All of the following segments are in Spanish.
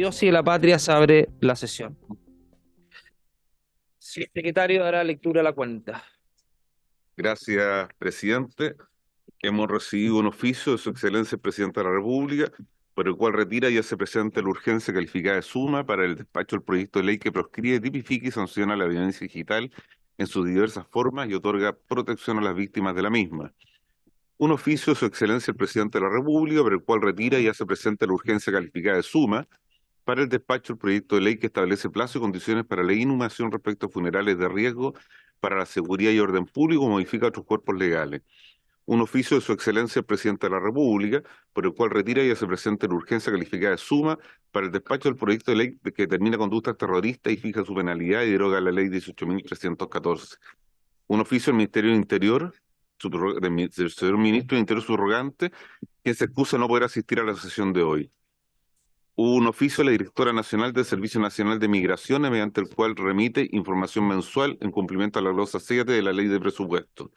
Dios y de la patria se abre la sesión. Sí, el secretario dará lectura a la cuenta. Gracias, presidente. Hemos recibido un oficio de Su Excelencia el Presidente de la República, por el cual retira y hace presente la urgencia calificada de suma para el despacho del proyecto de ley que proscribe, tipifica y sanciona la violencia digital en sus diversas formas y otorga protección a las víctimas de la misma. Un oficio de Su Excelencia el Presidente de la República, por el cual retira y hace presente la urgencia calificada de suma para el despacho del proyecto de ley que establece plazo y condiciones para la inhumación respecto a funerales de riesgo para la seguridad y orden público, modifica otros cuerpos legales. Un oficio de Su Excelencia el Presidente de la República, por el cual retira y hace presente la urgencia calificada de suma para el despacho del proyecto de ley que determina conductas terroristas y fija su penalidad y deroga la ley 18.314. Un oficio del Ministerio del Interior, del señor Ministro del Interior subrogante, quien se excusa no poder asistir a la sesión de hoy. Un oficio de la Directora Nacional del Servicio Nacional de Migraciones, mediante el cual remite información mensual en cumplimiento a la glosa 7 de la Ley de Presupuesto.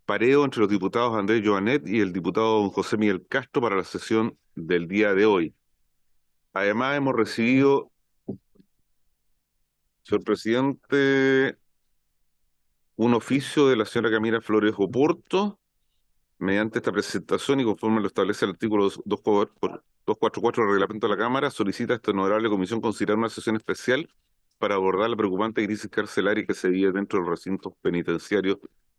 Pareo entre los diputados Andrés Joanet y el diputado don José Miguel Castro para la sesión del día de hoy. Además, hemos recibido, señor presidente, un oficio de la señora Camila Flores Oporto. Mediante esta presentación y conforme lo establece el artículo 244 del reglamento de la Cámara, solicita a esta honorable comisión considerar una sesión especial para abordar la preocupante crisis carcelaria que se vive dentro de los recintos penitenciarios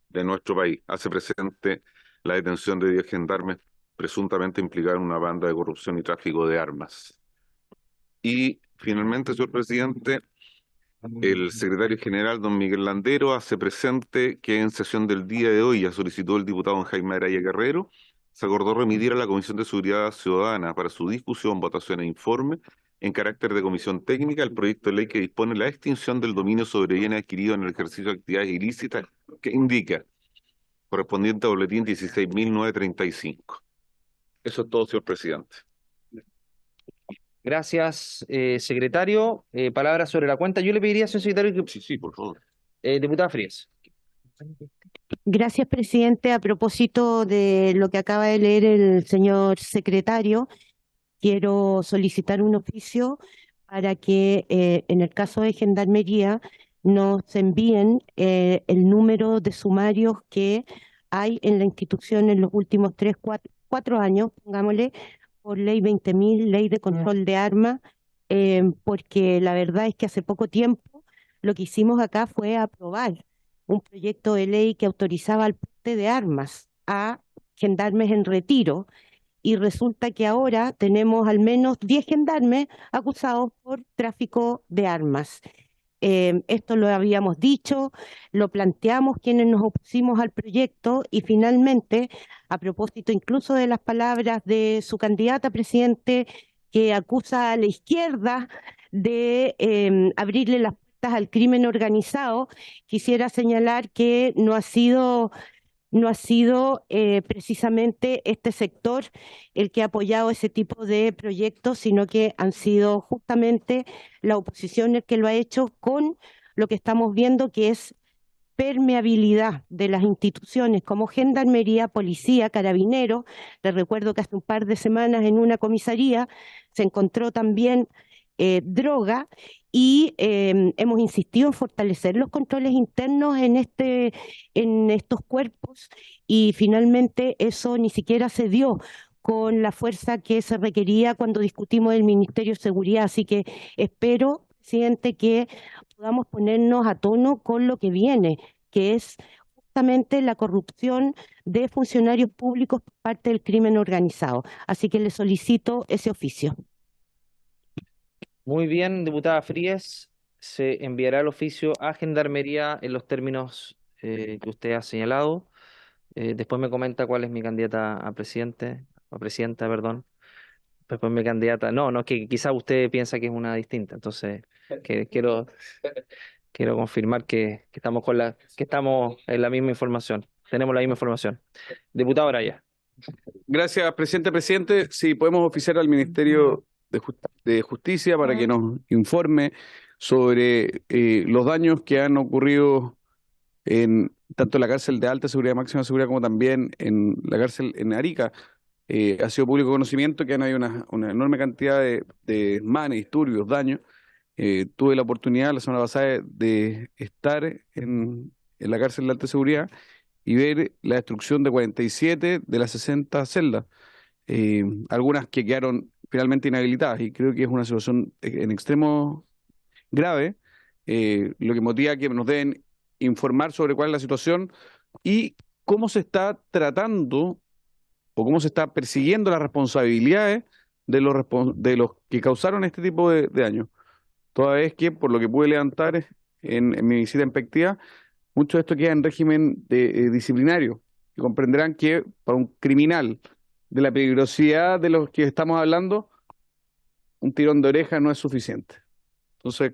de nuestro país. Hace presente la detención de 10 gendarmes presuntamente implicados en una banda de corrupción y tráfico de armas. Y finalmente, señor presidente, el secretario general, don Miguel Landero, hace presente que en sesión del día de hoy, a solicitud del diputado don Jaime Araya Guerrero, se acordó remitir a la Comisión de Seguridad Ciudadana para su discusión, votación e informe en carácter de comisión técnica el proyecto de ley que dispone la extinción del dominio sobre bienes adquiridos en el ejercicio de actividades ilícitas, que indica correspondiente a boletín 16.935. Eso es todo, señor presidente. Gracias, secretario. Palabras sobre la cuenta. Yo le pediría, señor secretario, que... Sí, por favor. Diputada Frías. Gracias, presidente. A propósito de lo que acaba de leer el señor secretario, quiero solicitar un oficio para que en el caso de Gendarmería nos envíen el número de sumarios que hay en la institución en los últimos 4 años, pongámosle, por ley 20.000, ley de control de armas, porque la verdad es que hace poco tiempo lo que hicimos acá fue aprobar un proyecto de ley que autorizaba el porte de armas a gendarmes en retiro, y resulta que ahora tenemos al menos 10 gendarmes acusados por tráfico de armas. Esto lo habíamos dicho, lo planteamos quienes nos opusimos al proyecto y finalmente, a propósito incluso de las palabras de su candidata, presidente, que acusa a la izquierda de abrirle las puertas al crimen organizado, quisiera señalar que no ha sido precisamente este sector el que ha apoyado ese tipo de proyectos, sino que han sido justamente la oposición el que lo ha hecho con lo que estamos viendo, que es permeabilidad de las instituciones como Gendarmería, Policía, Carabineros. Les recuerdo que hace un par de semanas en una comisaría se encontró también droga, y hemos insistido en fortalecer los controles internos en estos cuerpos, y finalmente eso ni siquiera se dio con la fuerza que se requería cuando discutimos el Ministerio de Seguridad. Así que espero, presidente, que podamos ponernos a tono con lo que viene, que es justamente la corrupción de funcionarios públicos por parte del crimen organizado. Así que le solicito ese oficio. Muy bien, diputada Frías. Se enviará el oficio a Gendarmería en los términos que usted ha señalado. Después me comenta cuál es mi candidata a presidente, a presidenta, perdón. Después mi candidata. No, no, es que quizá usted piensa que es una distinta. Entonces, quiero confirmar que estamos que estamos en la misma información. Tenemos la misma información. Diputado Araya. Gracias, presidente. Presidente, si podemos oficiar al Ministerio de Justicia para que nos informe sobre los daños que han ocurrido en tanto en la cárcel de alta seguridad, máxima seguridad, como también en la cárcel en Arica, Ha sido público conocimiento que han habido una enorme cantidad de desmanes, disturbios, daños. Tuve la oportunidad la semana pasada de estar en la cárcel de alta seguridad y ver la destrucción de 47 de las 60 celdas, algunas que quedaron finalmente inhabilitadas, y creo que es una situación en extremo grave, lo que motiva que nos deben informar sobre cuál es la situación y cómo se está tratando o cómo se está persiguiendo las responsabilidades de de los que causaron este tipo de daños. Toda vez que, por lo que pude levantar en mi visita en Pectía, mucho de esto queda en régimen disciplinario. Y comprenderán que para un criminal de la peligrosidad de los que estamos hablando, un tirón de oreja no es suficiente. Entonces,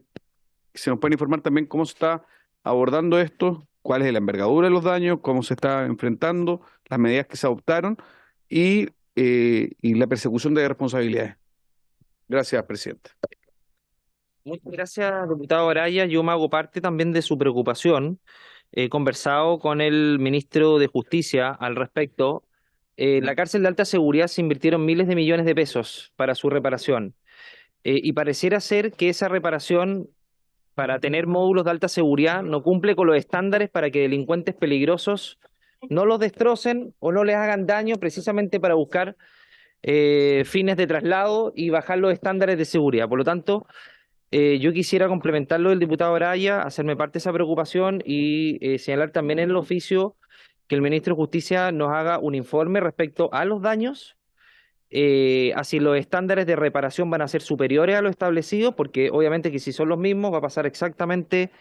se nos puede informar también cómo se está abordando esto, cuál es la envergadura de los daños, cómo se está enfrentando, las medidas que se adoptaron y la persecución de responsabilidades. Gracias, presidente. Muchas gracias, diputado Araya. Yo me hago parte también de su preocupación. He conversado con el ministro de Justicia al respecto. En la cárcel de alta seguridad se invirtieron miles de millones de pesos para su reparación. Y pareciera ser que esa reparación, para tener módulos de alta seguridad, no cumple con los estándares para que delincuentes peligrosos no los destrocen o no les hagan daño, precisamente para buscar fines de traslado y bajar los estándares de seguridad. Por lo tanto, yo quisiera complementarlo del diputado Araya, hacerme parte de esa preocupación y señalar también en el oficio que el ministro de Justicia nos haga un informe respecto a los daños, a si los estándares de reparación van a ser superiores a lo establecido, porque obviamente que si son los mismos va a pasar exactamente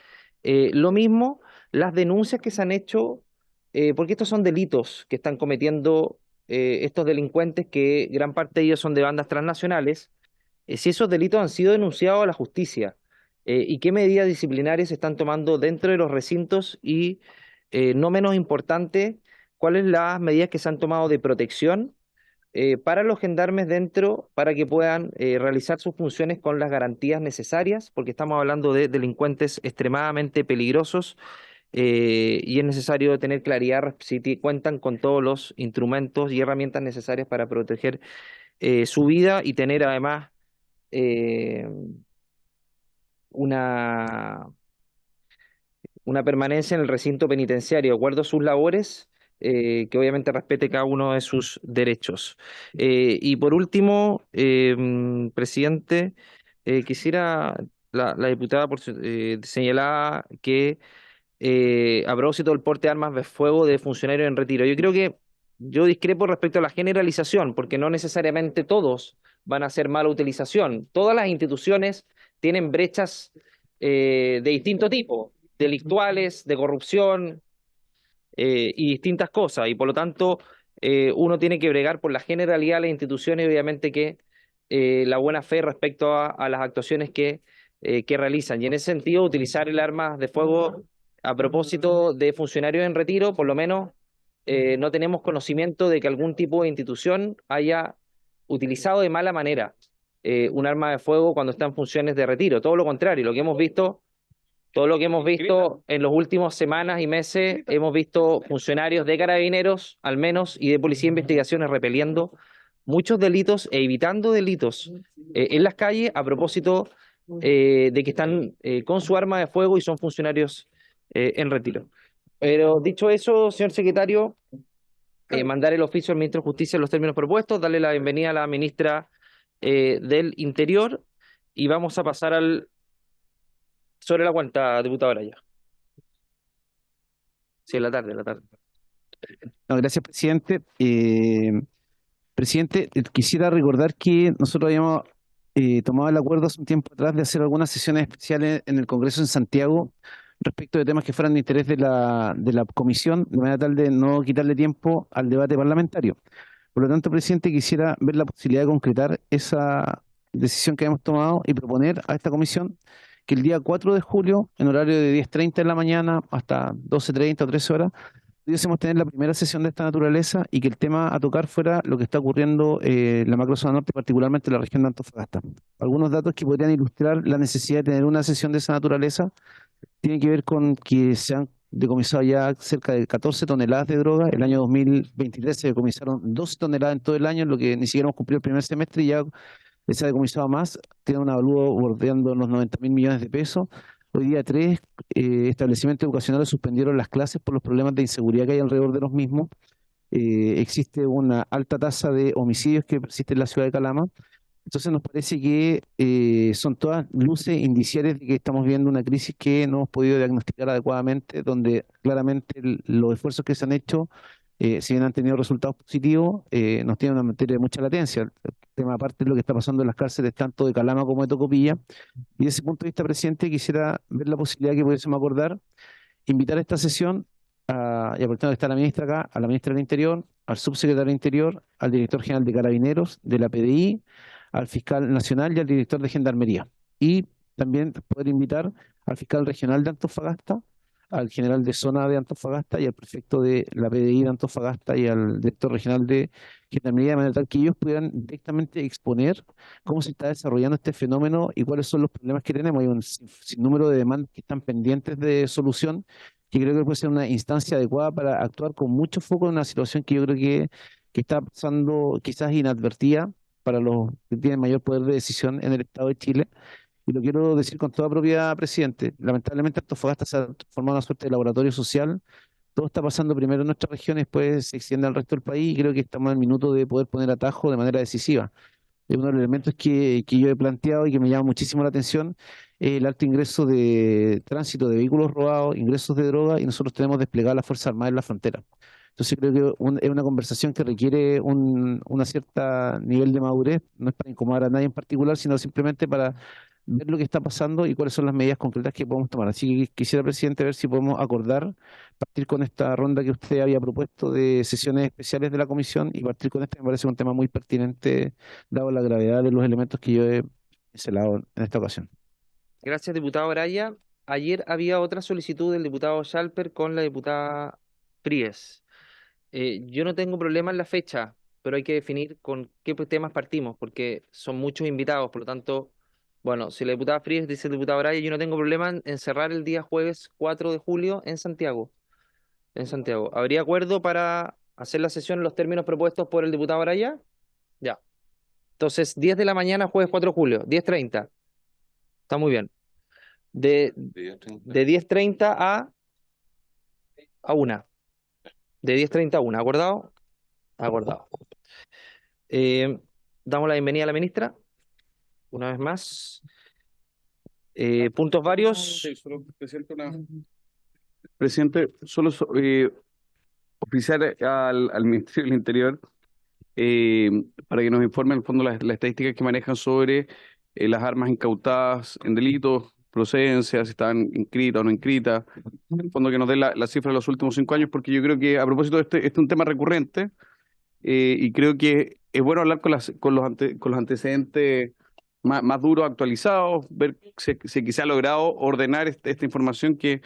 lo mismo. Las denuncias que se han hecho, porque estos son delitos que están cometiendo estos delincuentes, que gran parte de ellos son de bandas transnacionales, si esos delitos han sido denunciados a la justicia y qué medidas disciplinarias se están tomando dentro de los recintos y, no menos importante, cuáles las medidas que se han tomado de protección para los gendarmes dentro, para que puedan realizar sus funciones con las garantías necesarias, porque estamos hablando de delincuentes extremadamente peligrosos y es necesario tener claridad si cuentan con todos los instrumentos y herramientas necesarias para proteger su vida y tener además eh, una, una permanencia en el recinto penitenciario, de acuerdo a sus labores, que obviamente respete cada uno de sus derechos. Y por último, presidente, quisiera, la diputada señalaba que a propósito del porte de armas de fuego de funcionarios en retiro. Yo creo que yo discrepo respecto a la generalización, porque no necesariamente todos van a hacer mala utilización. Todas las instituciones tienen brechas de distinto tipo, delictuales, de corrupción y distintas cosas, y por lo tanto uno tiene que bregar por la generalidad de las instituciones y obviamente que la buena fe respecto a las actuaciones que realizan. Y en ese sentido, utilizar el arma de fuego a propósito de funcionarios en retiro, por lo menos no tenemos conocimiento de que algún tipo de institución haya utilizado de mala manera un arma de fuego cuando está en funciones de retiro. Todo lo contrario, todo lo que hemos visto en los últimos semanas y meses, hemos visto funcionarios de carabineros, al menos, y de policía de investigaciones repeliendo muchos delitos e evitando delitos en las calles a propósito de que están con su arma de fuego y son funcionarios en retiro. Pero dicho eso, señor secretario, mandar el oficio al ministro de Justicia en los términos propuestos, darle la bienvenida a la ministra del Interior y vamos a pasar sobre la cuenta, diputado Araya. Sí, en la tarde, en la tarde. No, gracias, presidente. Presidente, quisiera recordar que nosotros habíamos tomado el acuerdo hace un tiempo atrás de hacer algunas sesiones especiales en el Congreso en Santiago respecto de temas que fueran de interés de la comisión, de manera tal de no quitarle tiempo al debate parlamentario. Por lo tanto, presidente, quisiera ver la posibilidad de concretar esa decisión que hemos tomado y proponer a esta comisión que el día 4 de julio, en horario de 10:30 de la mañana hasta 12:30 o 13 horas, pudiésemos tener la primera sesión de esta naturaleza y que el tema a tocar fuera lo que está ocurriendo en la macrozona norte, particularmente en la región de Antofagasta. Algunos datos que podrían ilustrar la necesidad de tener una sesión de esa naturaleza tienen que ver con que se han decomisado ya cerca de 14 toneladas de droga. El año 2023 se decomisaron 12 toneladas en todo el año, lo que ni siquiera hemos cumplido el primer semestre y ya se ha decomisado más. Tiene un avalúo bordeando los 90.000 millones de pesos. Hoy día 3 establecimientos educacionales suspendieron las clases por los problemas de inseguridad que hay alrededor de los mismos. Existe una alta tasa de homicidios que persiste en la ciudad de Calama. Entonces nos parece que son todas luces indiciarias de que estamos viendo una crisis que no hemos podido diagnosticar adecuadamente, donde claramente los esfuerzos que se han hecho, si bien han tenido resultados positivos, nos tienen una materia de mucha latencia. El tema aparte de lo que está pasando en las cárceles tanto de Calama como de Tocopilla. Y desde ese punto de vista, presidente, quisiera ver la posibilidad que pudiésemos acordar, invitar a esta sesión, y aprovechando que está la ministra acá, a la ministra del Interior, al subsecretario del Interior, al director general de Carabineros, de la PDI, al fiscal nacional y al director de Gendarmería. Y también poder invitar al fiscal regional de Antofagasta, al general de zona de Antofagasta y al prefecto de la PDI de Antofagasta y al director regional de Gendarmería, de manera tal que ellos pudieran directamente exponer cómo se está desarrollando este fenómeno y cuáles son los problemas que tenemos. Hay un sinnúmero de demandas que están pendientes de solución, que creo que puede ser una instancia adecuada para actuar con mucho foco en una situación que yo creo que está pasando quizás inadvertida para los que tienen mayor poder de decisión en el Estado de Chile. Y lo quiero decir con toda propiedad, presidente. Lamentablemente Antofagasta se ha transformado en una suerte de laboratorio social. Todo está pasando primero en nuestra región y después se extiende al resto del país y creo que estamos en el minuto de poder poner atajo de manera decisiva. Uno de los elementos que yo he planteado y que me llama muchísimo la atención es el alto ingreso de tránsito de vehículos robados, ingresos de droga, y nosotros tenemos desplegada la Fuerza Armada en la frontera. Entonces creo que es una conversación que requiere una cierta nivel de madurez, no es para incomodar a nadie en particular, sino simplemente para ver lo que está pasando y cuáles son las medidas concretas que podemos tomar. Así que quisiera, presidente, ver si podemos acordar, partir con esta ronda que usted había propuesto de sesiones especiales de la comisión y partir con esta, me parece un tema muy pertinente, dado la gravedad de los elementos que yo he señalado en esta ocasión. Gracias, diputado Araya. Ayer había otra solicitud del diputado Schalper con la diputada Fríes. Yo no tengo problema en la fecha, pero hay que definir con qué temas partimos, porque son muchos invitados, por lo tanto, bueno, si la diputada Fríes dice el diputado Araya, yo no tengo problema en cerrar el día jueves 4 de julio en Santiago. ¿Habría acuerdo para hacer la sesión en los términos propuestos por el diputado Araya? Ya. Entonces, 10 de la mañana, jueves 4 de julio, 10:30. Está muy bien. De 10:30 a 1. De 10:30 a 1. ¿Acordado? Acordado. Damos la bienvenida a la ministra. Una vez más. Puntos varios. Sí, solo, presidente, solo oficiar al Ministerio del Interior para que nos informe en el fondo las estadísticas que manejan sobre las armas incautadas en delitos, procedencia, si están inscritas o no inscritas, en el fondo que nos dé la cifra de los últimos 5 años, porque yo creo que a propósito de este es un tema recurrente y creo que es bueno hablar con los antecedentes más duros, actualizados, ver si se ha logrado ordenar esta información que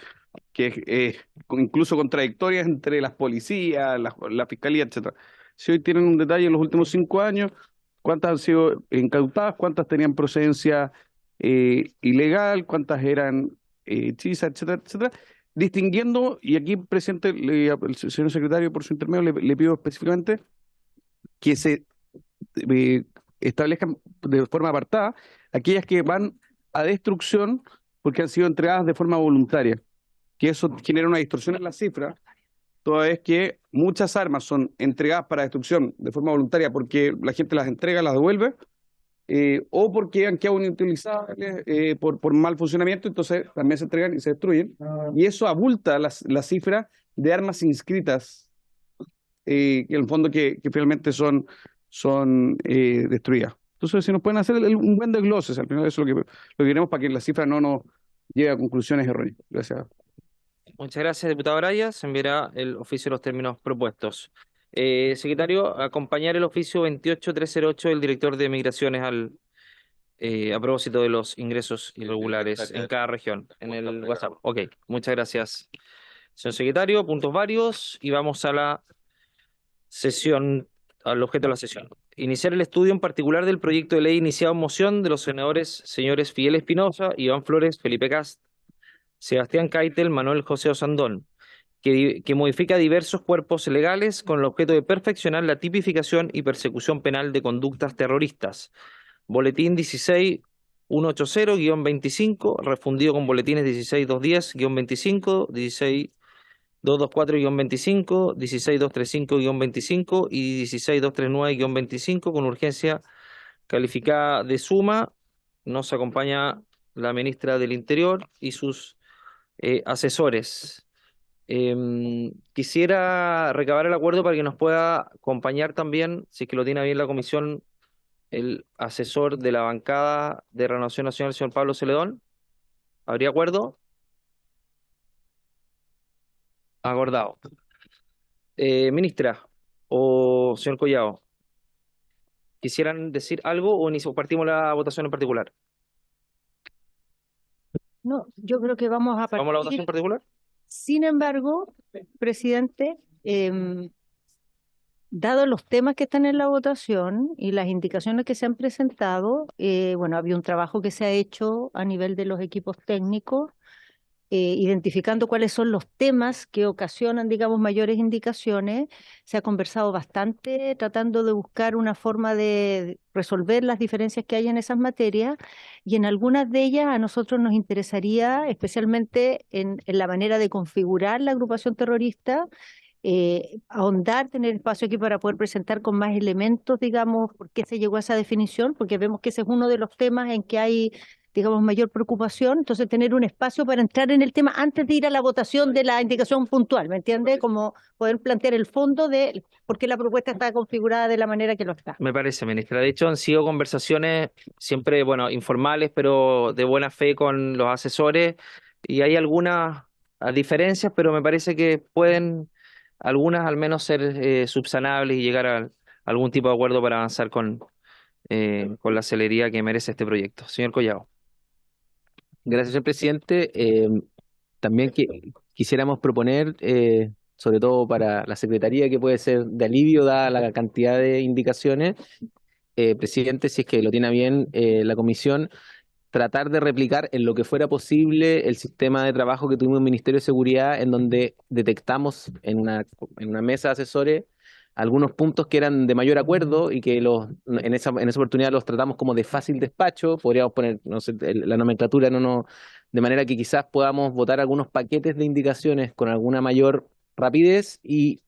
es incluso contradictoria entre las policías, la fiscalía, etcétera. Si hoy tienen un detalle en los últimos 5 años, cuántas han sido incautadas, cuántas tenían procedencia ilegal, cuántas eran hechizas, etcétera, etcétera, distinguiendo, y aquí, presidente, el señor secretario, por su intermedio, le pido específicamente que se establezcan de forma apartada aquellas que van a destrucción porque han sido entregadas de forma voluntaria, que eso genera una distorsión en la cifra, toda vez que muchas armas son entregadas para destrucción de forma voluntaria porque la gente las entrega, las devuelve, o porque han quedado inutilizables por mal funcionamiento, entonces también se entregan y se destruyen, y eso abulta la cifra de armas inscritas, que en el fondo que finalmente son destruidas. Entonces, si nos pueden hacer un buen desglose, al final eso es lo que queremos para que la cifra no nos llegue a conclusiones erróneas. Gracias. Muchas gracias, diputado Araya. Se enviará el oficio de los términos propuestos. Secretario, acompañar el oficio 28308 del director de Migraciones a propósito de los ingresos irregulares en cada región, en el WhatsApp. Ok, muchas gracias, señor secretario. Puntos varios y vamos a la sesión, al objeto de la sesión. Iniciar el estudio en particular del proyecto de ley iniciado en moción de los senadores señores Fidel Espinosa, Iván Flores, Felipe Cast, Sebastián Keitel, Manuel José Osandón, que modifica diversos cuerpos legales con el objeto de perfeccionar la tipificación y persecución penal de conductas terroristas. Boletín 16180-25, refundido con boletines 16210-25, 16224-25, 16235-25 y 16239-25 con urgencia calificada de suma. Nos acompaña la ministra del Interior y sus asesores. Quisiera recabar el acuerdo para que nos pueda acompañar también, si es que lo tiene bien la comisión, el asesor de la bancada de Renovación Nacional, el señor Pablo Celedón. ¿Habría acuerdo? Acordado. Ministra o señor Collado, ¿quisieran decir algo o partimos la votación en particular? No, yo creo que vamos a ¿Vamos a la votación en partir. particular? Sin embargo, presidente, dado los temas que están en la votación y las indicaciones que se han presentado, bueno, había un trabajo que se ha hecho a nivel de los equipos técnicos, identificando cuáles son los temas que ocasionan, digamos, mayores indicaciones. Se ha conversado bastante tratando de buscar una forma de resolver las diferencias que hay en esas materias, y en algunas de ellas a nosotros nos interesaría, especialmente en la manera de configurar la agrupación terrorista, ahondar, tener espacio aquí para poder presentar con más elementos, digamos, por qué se llegó a esa definición, porque vemos que ese es uno de los temas en que hay, digamos, mayor preocupación. Entonces, tener un espacio para entrar en el tema antes de ir a la votación de la indicación puntual, ¿me entiende? Como poder plantear el fondo de por qué la propuesta está configurada de la manera que lo está. Me parece, ministra. De hecho, han sido conversaciones siempre, bueno, informales, pero de buena fe con los asesores, y hay algunas diferencias, pero me parece que pueden, algunas al menos, ser subsanables y llegar a algún tipo de acuerdo para avanzar con la celeridad que merece este proyecto. Señor Collado. Gracias, señor presidente. También quisiéramos proponer, sobre todo para la Secretaría, que puede ser de alivio dada la cantidad de indicaciones, presidente, si es que lo tiene bien la comisión, tratar de replicar en lo que fuera posible el sistema de trabajo que tuvimos en el Ministerio de Seguridad, en donde detectamos en una mesa de asesores algunos puntos que eran de mayor acuerdo y que en esa oportunidad los tratamos como de fácil despacho. Podríamos poner, no sé, la nomenclatura de manera que quizás podamos votar algunos paquetes de indicaciones con alguna mayor rapidez y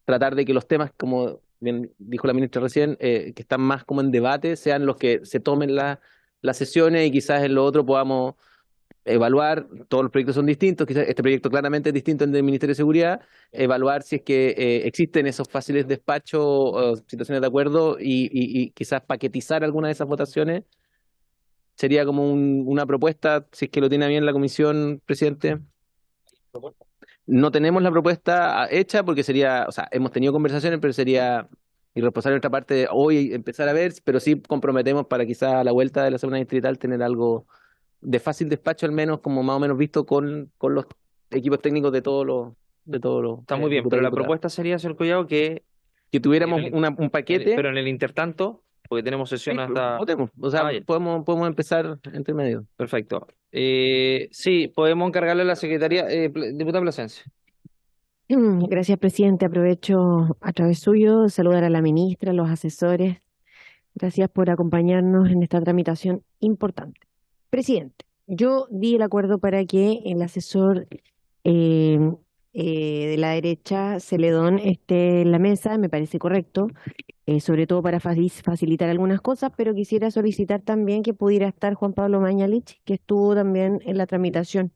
tratar de que los temas, como bien dijo la ministra recién, que están más como en debate, sean los que se tomen las sesiones, y quizás en lo otro podamos evaluar. Todos los proyectos son distintos, quizás este proyecto claramente es distinto al del Ministerio de Seguridad, evaluar si es que existen esos fáciles despachos o situaciones de acuerdo, y quizás paquetizar alguna de esas votaciones. Sería como una propuesta, si es que lo tiene bien la comisión, presidente. No tenemos la propuesta hecha porque sería, o sea, hemos tenido conversaciones, pero sería irresponsable de nuestra parte hoy empezar a ver, pero sí comprometemos para quizás a la vuelta de la segunda distrital tener algo de fácil despacho, al menos como más o menos visto con los equipos técnicos de todos los Está muy bien, pero diputados y la diputadas. propuesta sería, señor Collado, que Que tuviéramos en un paquete. pero en el intertanto, porque tenemos Sí, sesión hasta... votemos. O sea, bien. podemos empezar entre medio. Perfecto. Sí, podemos encargarle a la Secretaría, diputada Plasencia. Gracias, presidente. Aprovecho a través suyo saludar a la ministra, a los asesores. Gracias por acompañarnos en esta tramitación importante. Presidente, yo di el acuerdo para que el asesor eh, de la derecha, Celedón, esté en la mesa. Me parece correcto, sobre todo para facilitar algunas cosas, pero quisiera solicitar también que pudiera estar Juan Pablo Mañalich, que estuvo también en la tramitación.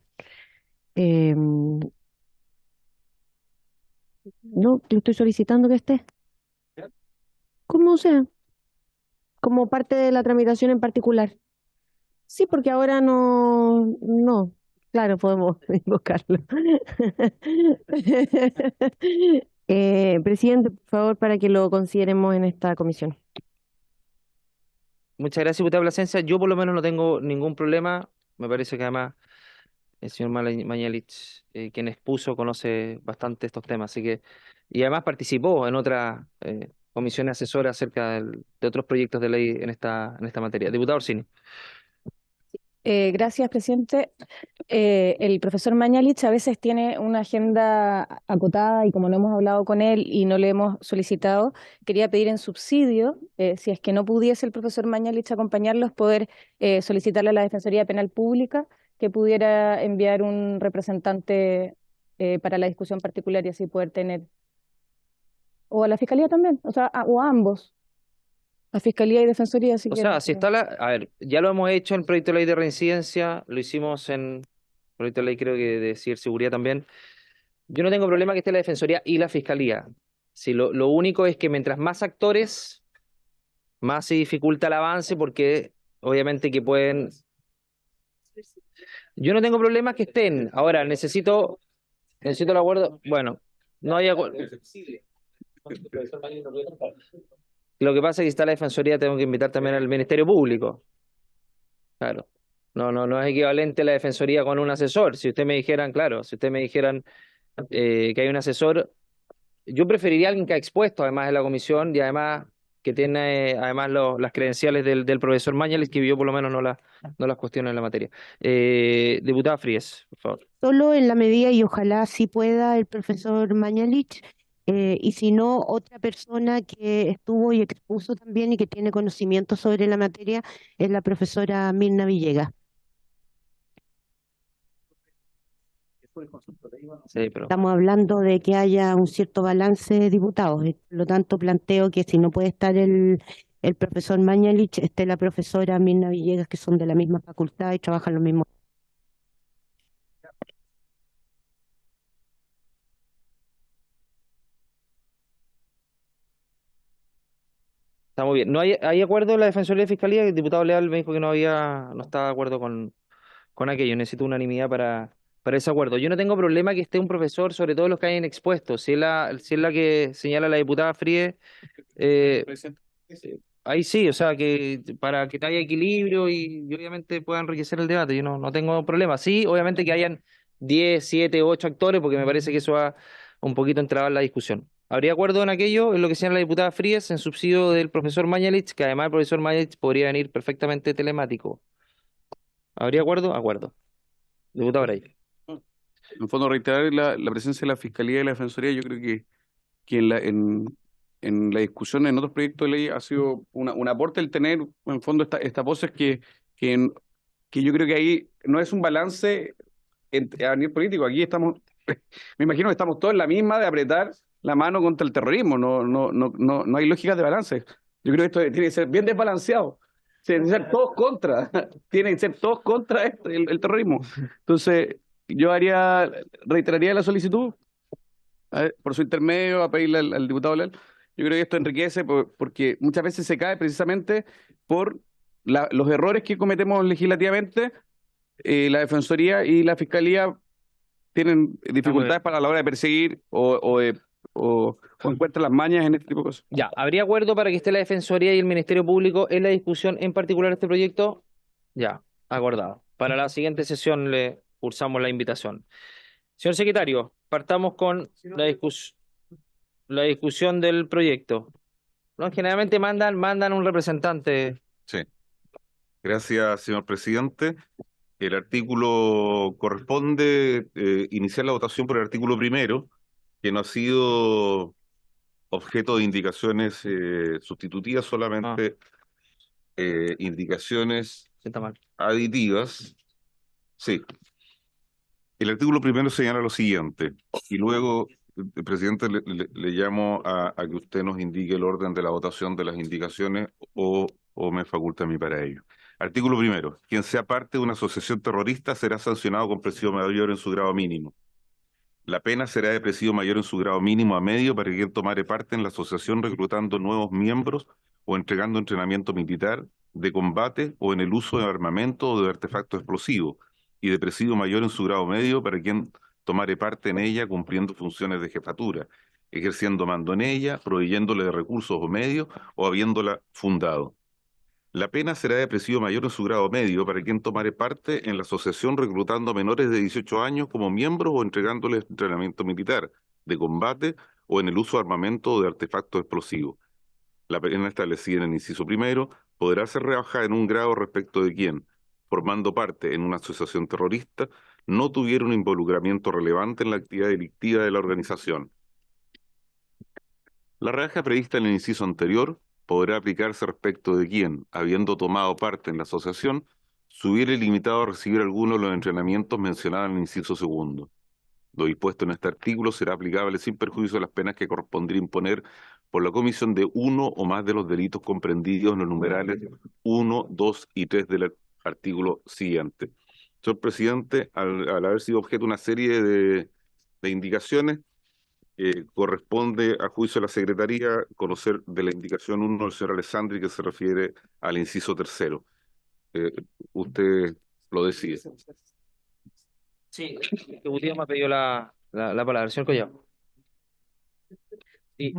No, le estoy solicitando que esté. Como sea, como parte de la tramitación en particular. Sí, porque ahora no, claro, podemos invocarlo. Presidente, por favor, para que lo consideremos en esta comisión. Muchas gracias, diputada Plasencia. Yo por lo menos no tengo ningún problema. Me parece que además el señor Mañalich, quien expuso, conoce bastante estos temas, así que, y además participó en otras comisiones asesoras acerca de otros proyectos de ley en esta materia. Diputado Orsini. Gracias, presidente. El profesor Mañalich a veces tiene una agenda acotada y como no hemos hablado con él y no le hemos solicitado, quería pedir en subsidio, si es que no pudiese el profesor Mañalich acompañarlos, poder solicitarle a la Defensoría Penal Pública que pudiera enviar un representante para la discusión particular y así poder tener, o a la Fiscalía también, o sea, o a ambos. A Fiscalía y Defensoría, si O quieren. sea, si está a ver, ya lo hemos hecho en el proyecto de ley de reincidencia, lo hicimos en proyecto de ley creo que de ciberseguridad también. Yo no tengo problema que esté la Defensoría y la Fiscalía. Sí, lo único es que mientras más actores, más se dificulta el avance porque obviamente que pueden... Yo no tengo problema que estén. Ahora, necesito el acuerdo. Bueno, no hay acuerdo. Lo que pasa es que si está la Defensoría, tengo que invitar también al Ministerio Público. Claro. No es equivalente la Defensoría con un asesor. Si ustedes me dijeran, claro, si ustedes me dijeran que hay un asesor, yo preferiría a alguien que ha expuesto además en la comisión y además que tiene además las credenciales del profesor Mañalich, que yo por lo menos no las cuestiono en la materia. Diputada Fríes, por favor. Solo en la medida y ojalá sí pueda el profesor Mañalich, y si no, otra persona que estuvo y expuso también y que tiene conocimiento sobre la materia es la profesora Mirna Villegas. Sí, pero... Estamos hablando de que haya un cierto balance de diputados, por lo tanto planteo que si no puede estar el profesor Mañalich, esté la profesora Mirna Villegas, que son de la misma facultad y trabajan lo mismo. Está muy bien. ¿No hay acuerdo en la Defensoría y Fiscalía? El diputado Leal me dijo que no estaba de acuerdo con aquello. Necesito unanimidad para ese acuerdo. Yo no tengo problema que esté un profesor, sobre todo los que hayan expuesto. Si es la que señala la diputada Fríe, ahí sí, o sea, que para que haya equilibrio y obviamente pueda enriquecer el debate. Yo no tengo problema. Sí, obviamente que hayan 10, 7, 8 actores, porque me parece que eso va un poquito a entrabar la discusión. ¿Habría acuerdo en aquello, en lo que señala la diputada Fríes, en subsidio del profesor Mañalich, que además el profesor Mañalich podría venir perfectamente telemático? ¿Habría acuerdo? Acuerdo. Diputado Bray. En fondo, reiterar la presencia de la Fiscalía y la Defensoría, yo creo que en la discusión en otros proyectos de ley ha sido un aporte el tener, en fondo, esta voces que yo creo que ahí no es un balance a nivel político. Aquí estamos, me imagino que estamos todos en la misma de apretar la mano contra el terrorismo. No hay lógicas de balance. Yo creo que esto tiene que ser bien desbalanceado. Tienen que ser todos contra, tienen que ser todos contra el terrorismo. Entonces, yo reiteraría la solicitud, a ver, por su intermedio, a pedirle al diputado Leal. Yo creo que esto enriquece porque muchas veces se cae precisamente por los errores que cometemos legislativamente. La Defensoría y la Fiscalía tienen dificultades para la hora de perseguir o encuentran las mañas en este tipo de cosas. Ya, ¿habría acuerdo para que esté la Defensoría y el Ministerio Público en la discusión en particular de este proyecto? Ya, acordado. Para la siguiente sesión le cursamos la invitación. Señor secretario, partamos con la discusión del proyecto. ¿No? Generalmente mandan un representante. Sí. Gracias, señor presidente. El artículo corresponde iniciar la votación por el artículo primero, que no ha sido objeto de indicaciones sustitutivas, solamente indicaciones Está mal. aditivas. Sí. El artículo primero señala lo siguiente, y luego, presidente, le llamo a que usted nos indique el orden de la votación de las indicaciones o me faculta a mí para ello. Artículo primero. Quien sea parte de una asociación terrorista será sancionado con presidio mayor en su grado mínimo. La pena será de presidio mayor en su grado mínimo a medio para quien tomare parte en la asociación reclutando nuevos miembros o entregando entrenamiento militar, de combate o en el uso de armamento o de artefactos explosivos, y de presidio mayor en su grado medio para quien tomare parte en ella cumpliendo funciones de jefatura, ejerciendo mando en ella, proveyéndole de recursos o medios o habiéndola fundado. La pena será de presidio mayor en su grado medio para quien tomare parte en la asociación reclutando a menores de 18 años como miembros o entregándoles entrenamiento militar, de combate o en el uso de armamento o de artefactos explosivos. La pena establecida en el inciso primero podrá ser rebajada en un grado respecto de quien, formando parte en una asociación terrorista, no tuviera un involucramiento relevante en la actividad delictiva de la organización. La rebaja prevista en el inciso anterior podrá aplicarse respecto de quien, habiendo tomado parte en la asociación, se hubiere limitado a recibir alguno de los entrenamientos mencionados en el inciso segundo. Lo dispuesto en este artículo será aplicable sin perjuicio de las penas que correspondría imponer por la comisión de uno o más de los delitos comprendidos en los numerales 1, 2 y 3 del artículo siguiente. Señor presidente, al haber sido objeto de una serie de indicaciones, corresponde a juicio de la Secretaría conocer de la indicación 1 del señor Alessandri que se refiere al inciso tercero. Usted lo decide. Sí, el Ejecutivo me ha pedido la palabra, señor Collado. Sí,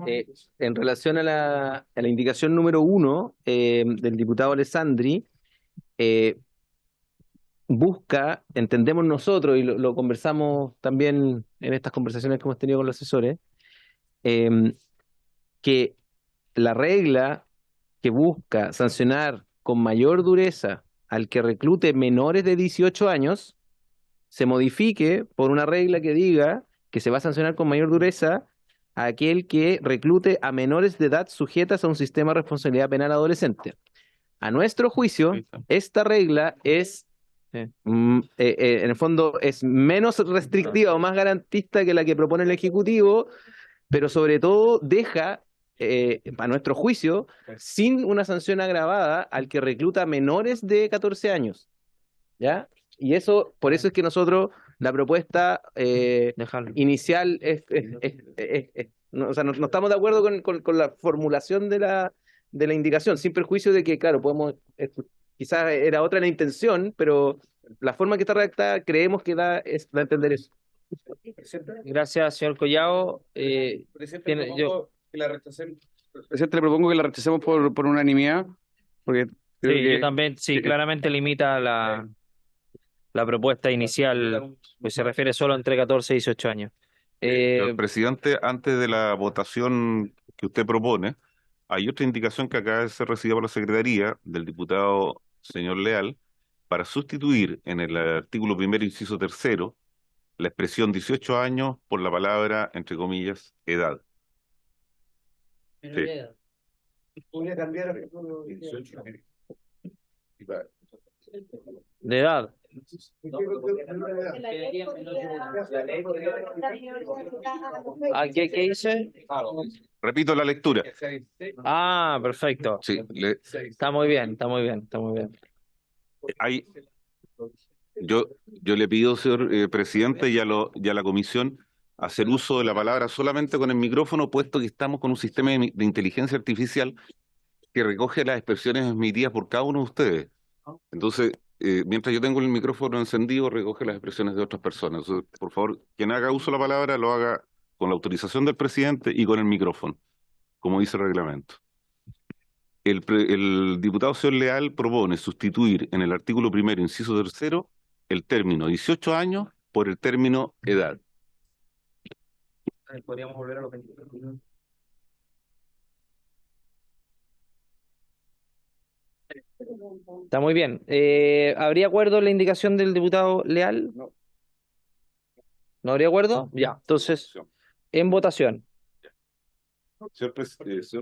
en relación a la indicación número 1 del diputado Alessandri, busca, entendemos nosotros, y lo conversamos también en estas conversaciones que hemos tenido con los asesores, que la regla que busca sancionar con mayor dureza al que reclute menores de 18 años se modifique por una regla que diga que se va a sancionar con mayor dureza a aquel que reclute a menores de edad sujetas a un sistema de responsabilidad penal adolescente. A nuestro juicio, esta regla es, en el fondo, es menos restrictiva o más garantista que la que propone el Ejecutivo, pero sobre todo deja, a nuestro juicio, sin una sanción agravada al que recluta menores de 14 años. ¿Ya? Y eso, por eso es que nosotros, la propuesta inicial no, o sea, no estamos de acuerdo con la formulación de la indicación, sin perjuicio de que, claro, quizás era otra la intención, pero la forma que está redactada creemos que da a entender eso. Gracias, señor Collado. Presidente, le propongo que la rechacemos por unanimidad, porque creo que yo también, sí, claramente limita la propuesta inicial, pues se refiere solo entre 14 y 18 años. Señor presidente, antes de la votación que usted propone, hay otra indicación que acaba de ser recibida por la Secretaría del diputado señor Leal para sustituir en el artículo primero, inciso tercero, la expresión 18 años por la palabra, entre comillas, edad. Sí. Podría cambiar De edad. ¿Qué dice? Repito la lectura. Ah, perfecto. Sí, Está muy bien, está muy bien, está muy bien. Yo le pido, señor presidente, y a la comisión, hacer uso de la palabra solamente con el micrófono, puesto que estamos con un sistema de inteligencia artificial que recoge las expresiones emitidas por cada uno de ustedes. Entonces, mientras yo tengo el micrófono encendido, recoge las expresiones de otras personas. Entonces, por favor, quien haga uso de la palabra, lo haga con la autorización del presidente y con el micrófono, como dice el reglamento. El diputado señor Leal propone sustituir en el artículo primero, inciso tercero, el término 18 años por el término edad. Podríamos volver a los 20. Está muy bien. ¿Habría acuerdo en la indicación del diputado Leal? No. ¿No habría acuerdo? Ya, entonces, en votación. Señor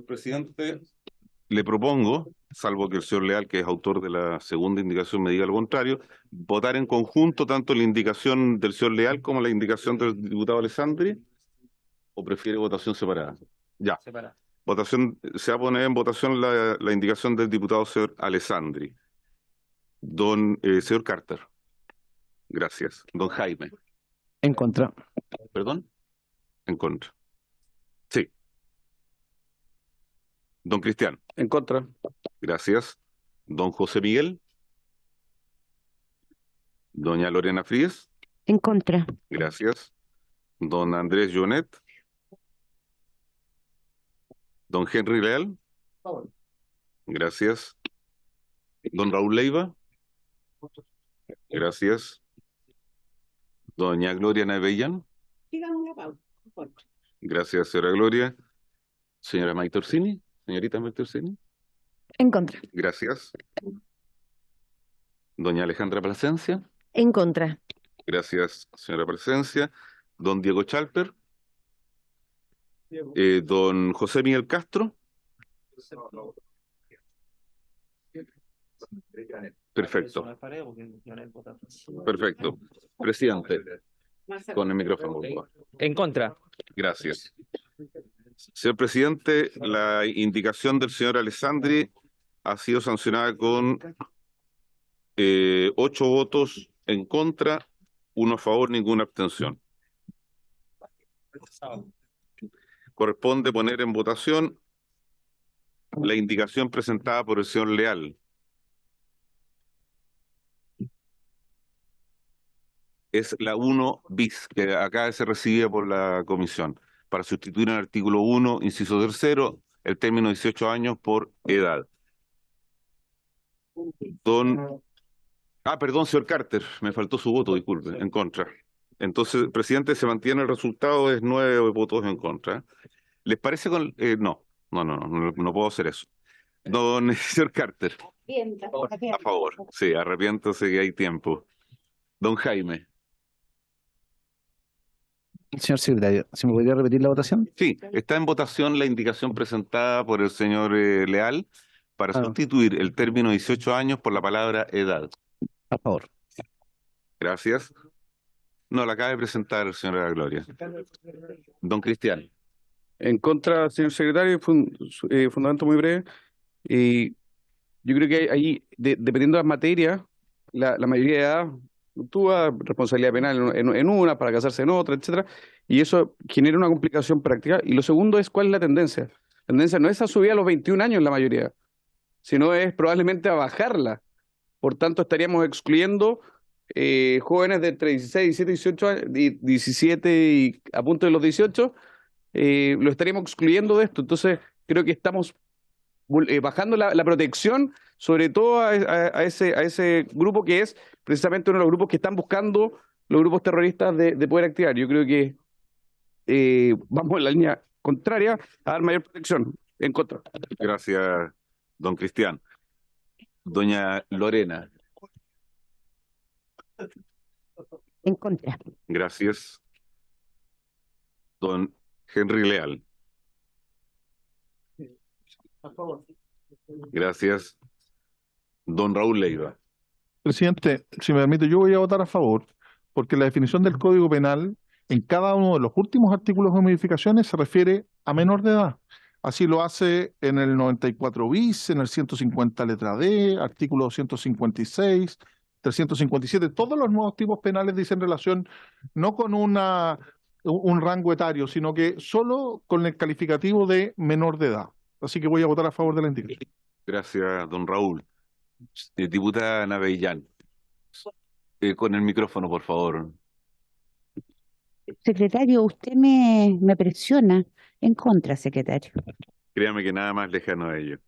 presidente, le propongo, salvo que el señor Leal, que es autor de la segunda indicación, me diga lo contrario, votar en conjunto tanto la indicación del señor Leal como la indicación del diputado Alessandri, ¿o prefiere votación separada? Ya. Separada. Se va a poner en votación la indicación del diputado señor Alessandri. Señor Carter. Gracias. Don Jaime. En contra. ¿Perdón? En contra. Sí. Don Cristian. en contra. Gracias. Don José Miguel. Doña Lorena Fríes. En contra. Gracias. Don Andrés Jonet. Don Henry Leal. Gracias. Don Raúl Leiva. Gracias. Doña Gloria Naveyan. Gracias, señora Gloria. Señora Maite Orsini. Señorita Maite Orsini. En contra. Gracias. Doña Alejandra Plasencia. En contra. Gracias, señora Plasencia. Don Diego Chalper. Don José Miguel Castro. Perfecto. Perfecto. Presidente, con el micrófono, por favor. En contra. Gracias. Señor presidente, la indicación del señor Alessandri ha sido sancionada con 8 votos en contra, 1 a favor, ninguna abstención. Corresponde poner en votación la indicación presentada por el señor Leal. Es la 1 bis, que acaba de ser recibida por la comisión, para sustituir en el artículo 1, inciso 3, el término 18 años por edad. Perdón, señor Carter, me faltó su voto, disculpe, en contra. Entonces, presidente, se mantiene el resultado, es 9 votos en contra. ¿Les parece con...? No puedo hacer eso. Don señor Carter. A favor. Sí, arrepiéntose que hay tiempo. Don Jaime. Señor secretario, ¿se me podría repetir la votación? Sí, está en votación la indicación presentada por el señor Leal para sustituir el término 18 años por la palabra edad. A favor. Gracias. No, la acaba de presentar el señor de la Gloria. Don Cristian. En contra, señor secretario, fundamento muy breve. Yo creo que ahí, dependiendo de las materias, la mayoría de edad fluctúa, responsabilidad penal en una, para casarse en otra, etcétera, y eso genera una complicación práctica. Y lo segundo es cuál es la tendencia. La tendencia no es a subir a los 21 años en la mayoría, sino es probablemente a bajarla. Por tanto, estaríamos excluyendo jóvenes de entre 16, 17, 18 años, 17 y a punto de los 18, lo estaríamos excluyendo de esto. Entonces, creo que estamos bajando la protección, sobre todo a ese grupo que es precisamente uno de los grupos que están buscando los grupos terroristas de poder activar. Yo creo que vamos en la línea contraria a dar mayor protección. En contra. Gracias, don Cristian. Doña Lorena. En contra. Gracias. Don Henry Leal. Gracias. Don Raúl Leiva. Presidente, si me permite, yo voy a votar a favor, porque la definición del Código Penal en cada uno de los últimos artículos de modificaciones se refiere a menor de edad. Así lo hace en el 94 bis, en el 150 letra D, artículo 256, 357. Todos los nuevos tipos penales dicen relación no con un rango etario, sino que solo con el calificativo de menor de edad. Así que voy a votar a favor de la indicación. Gracias, don Raúl. Diputada Navellán. Con el micrófono, por favor. Secretario, usted me presiona. En contra, secretario. Créame que nada más lejano a ello.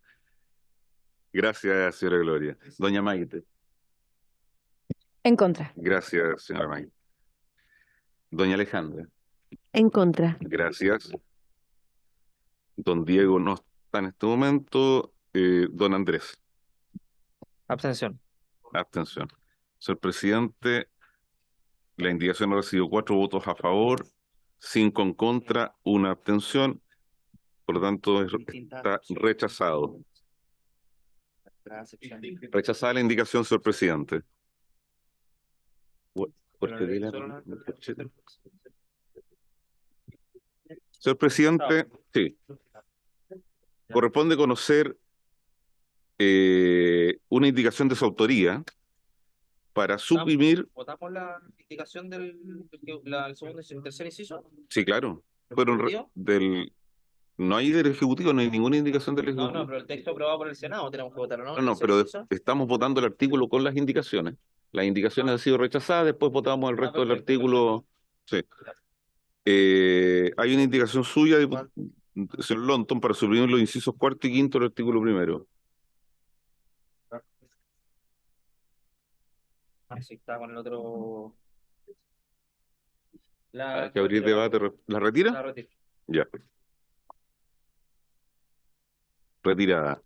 Gracias, señora Gloria. Doña Maite. En contra. Gracias, señora Maite. Doña Alejandra. En contra. Gracias. Don Diego no está en este momento. Don Andrés. Abstención. Abstención. Señor presidente, la indicación ha recibido 4 votos a favor, 5 en contra, 1 abstención. Por lo tanto, está rechazado. Rechazada la indicación, señor presidente. Señor presidente, sí. Corresponde conocer una indicación de su autoría para suprimir. ¿Votamos la indicación del segundo y tercer inciso? Sí, claro. Pero no hay del Ejecutivo, no hay ninguna indicación del Ejecutivo. No, pero el texto aprobado por el Senado tenemos que votar, ¿no? No, pero estamos votando el artículo con las indicaciones. Las indicaciones han sido rechazadas, después votamos el resto del artículo. Sí. Hay una indicación suya, señor Lonton, para suprimir los incisos 4º y 5º del artículo 1. Sí, está con el otro. Hay que abrir debate. ¿La retira? La retiro. Ya. Retirada.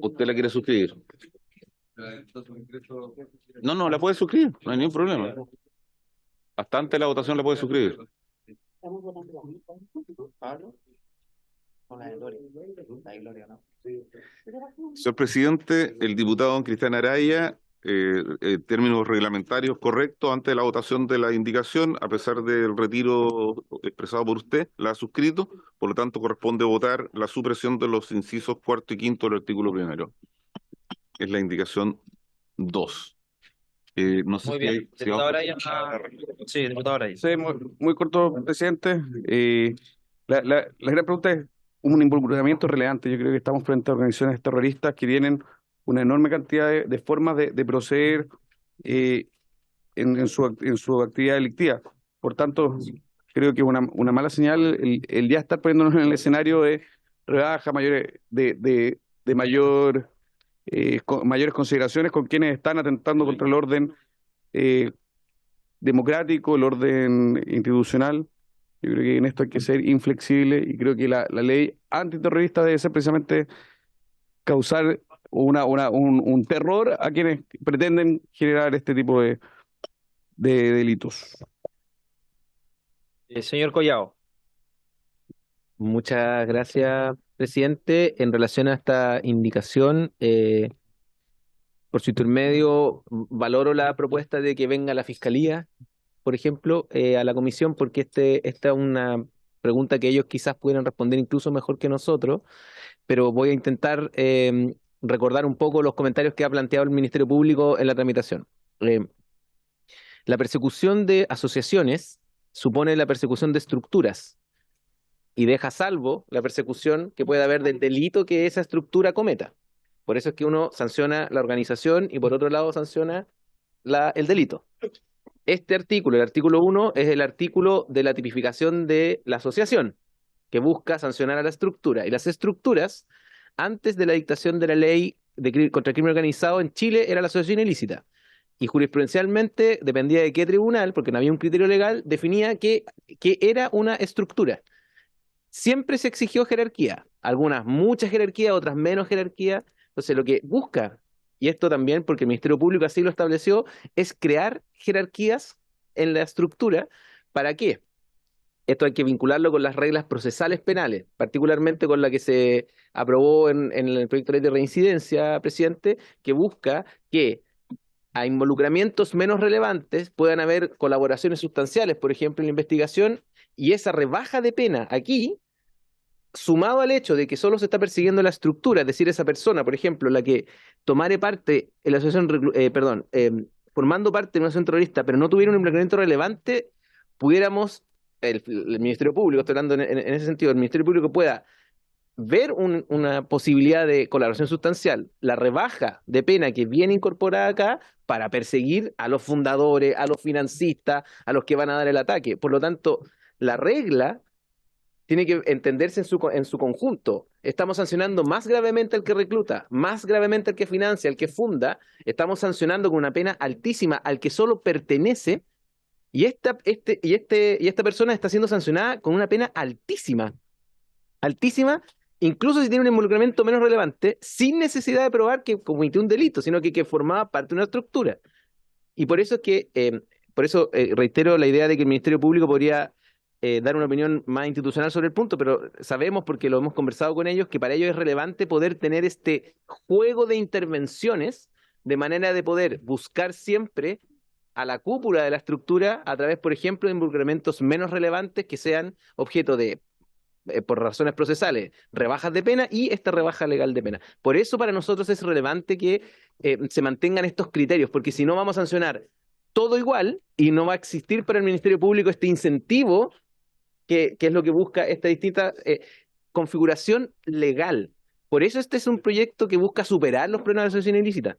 ¿Usted la quiere suscribir? No, la puede suscribir, no hay ningún problema. Hasta antes de la votación la puede suscribir. Señor presidente, el diputado don Cristian Araya, términos reglamentarios correctos, antes de la votación de la indicación, a pesar del retiro expresado por usted, la ha suscrito, por lo tanto corresponde votar la supresión de los incisos cuarto y quinto del artículo primero. Es la indicación 2. No sé Muy si bien. hay... Diputado Araya. Sí, diputado Araya. Sí, muy corto, presidente. La gran pregunta es un involucramiento relevante. Yo creo que estamos frente a organizaciones terroristas que tienen una enorme cantidad de formas de proceder en su actividad delictiva. Por tanto, creo que una mala señal el ya estar poniéndonos en el escenario de rebaja mayores mayores consideraciones con quienes están atentando contra el orden democrático, el orden institucional. Yo creo que en esto hay que ser inflexible y creo que la ley antiterrorista debe ser precisamente causar un terror a quienes pretenden generar este tipo de delitos. Señor Collao. Muchas gracias, presidente. En relación a esta indicación, por su intermedio, valoro la propuesta de que venga la Fiscalía, por ejemplo, a la comisión, porque esta es una pregunta que ellos quizás pudieran responder incluso mejor que nosotros, pero voy a intentar recordar un poco los comentarios que ha planteado el Ministerio Público en la tramitación. La persecución de asociaciones supone la persecución de estructuras y deja a salvo la persecución que pueda haber del delito que esa estructura cometa. Por eso es que uno sanciona la organización y por otro lado sanciona el delito. Este artículo, el artículo 1, es el artículo de la tipificación de la asociación, que busca sancionar a la estructura. Y las estructuras, antes de la dictación de la ley contra el crimen organizado en Chile, era la asociación ilícita. Y jurisprudencialmente, dependía de qué tribunal, porque no había un criterio legal, definía que era una estructura. Siempre se exigió jerarquía, algunas mucha jerarquía, otras menos jerarquía. Entonces lo que busca, y esto también porque el Ministerio Público así lo estableció, es crear jerarquías en la estructura. ¿Para qué? Esto hay que vincularlo con las reglas procesales penales, particularmente con la que se aprobó en el proyecto de ley de reincidencia, presidente, que busca que a involucramientos menos relevantes puedan haber colaboraciones sustanciales, por ejemplo, en la investigación, y esa rebaja de pena aquí, sumado al hecho de que solo se está persiguiendo la estructura, es decir, esa persona, por ejemplo, la que tomare parte en la asociación, formando parte de una asociación terrorista, pero no tuviera un involucramiento relevante, pudiéramos, el Ministerio Público, estoy hablando en ese sentido, el Ministerio Público pueda ver una posibilidad de colaboración sustancial, la rebaja de pena que viene incorporada acá para perseguir a los fundadores, a los financistas, a los que van a dar el ataque. Por lo tanto, la regla tiene que entenderse en su conjunto. Estamos sancionando más gravemente al que recluta, más gravemente al que financia, al que funda. Estamos sancionando con una pena altísima al que solo pertenece, y esta persona está siendo sancionada con una pena altísima. Altísima, incluso si tiene un involucramiento menos relevante, sin necesidad de probar que cometió un delito, sino que formaba parte de una estructura. Y por eso es que, reitero la idea de que el Ministerio Público podría dar una opinión más institucional sobre el punto, pero sabemos, porque lo hemos conversado con ellos, que para ellos es relevante poder tener este juego de intervenciones, de manera de poder buscar siempre a la cúpula de la estructura a través, por ejemplo, de involucramientos menos relevantes que sean objeto de, por razones procesales, rebajas de pena y esta rebaja legal de pena. Por eso para nosotros es relevante que se mantengan estos criterios, porque si no vamos a sancionar todo igual y no va a existir para el Ministerio Público este incentivo que es lo que busca esta distinta configuración legal. Por eso este es un proyecto que busca superar los problemas de asociación ilícita,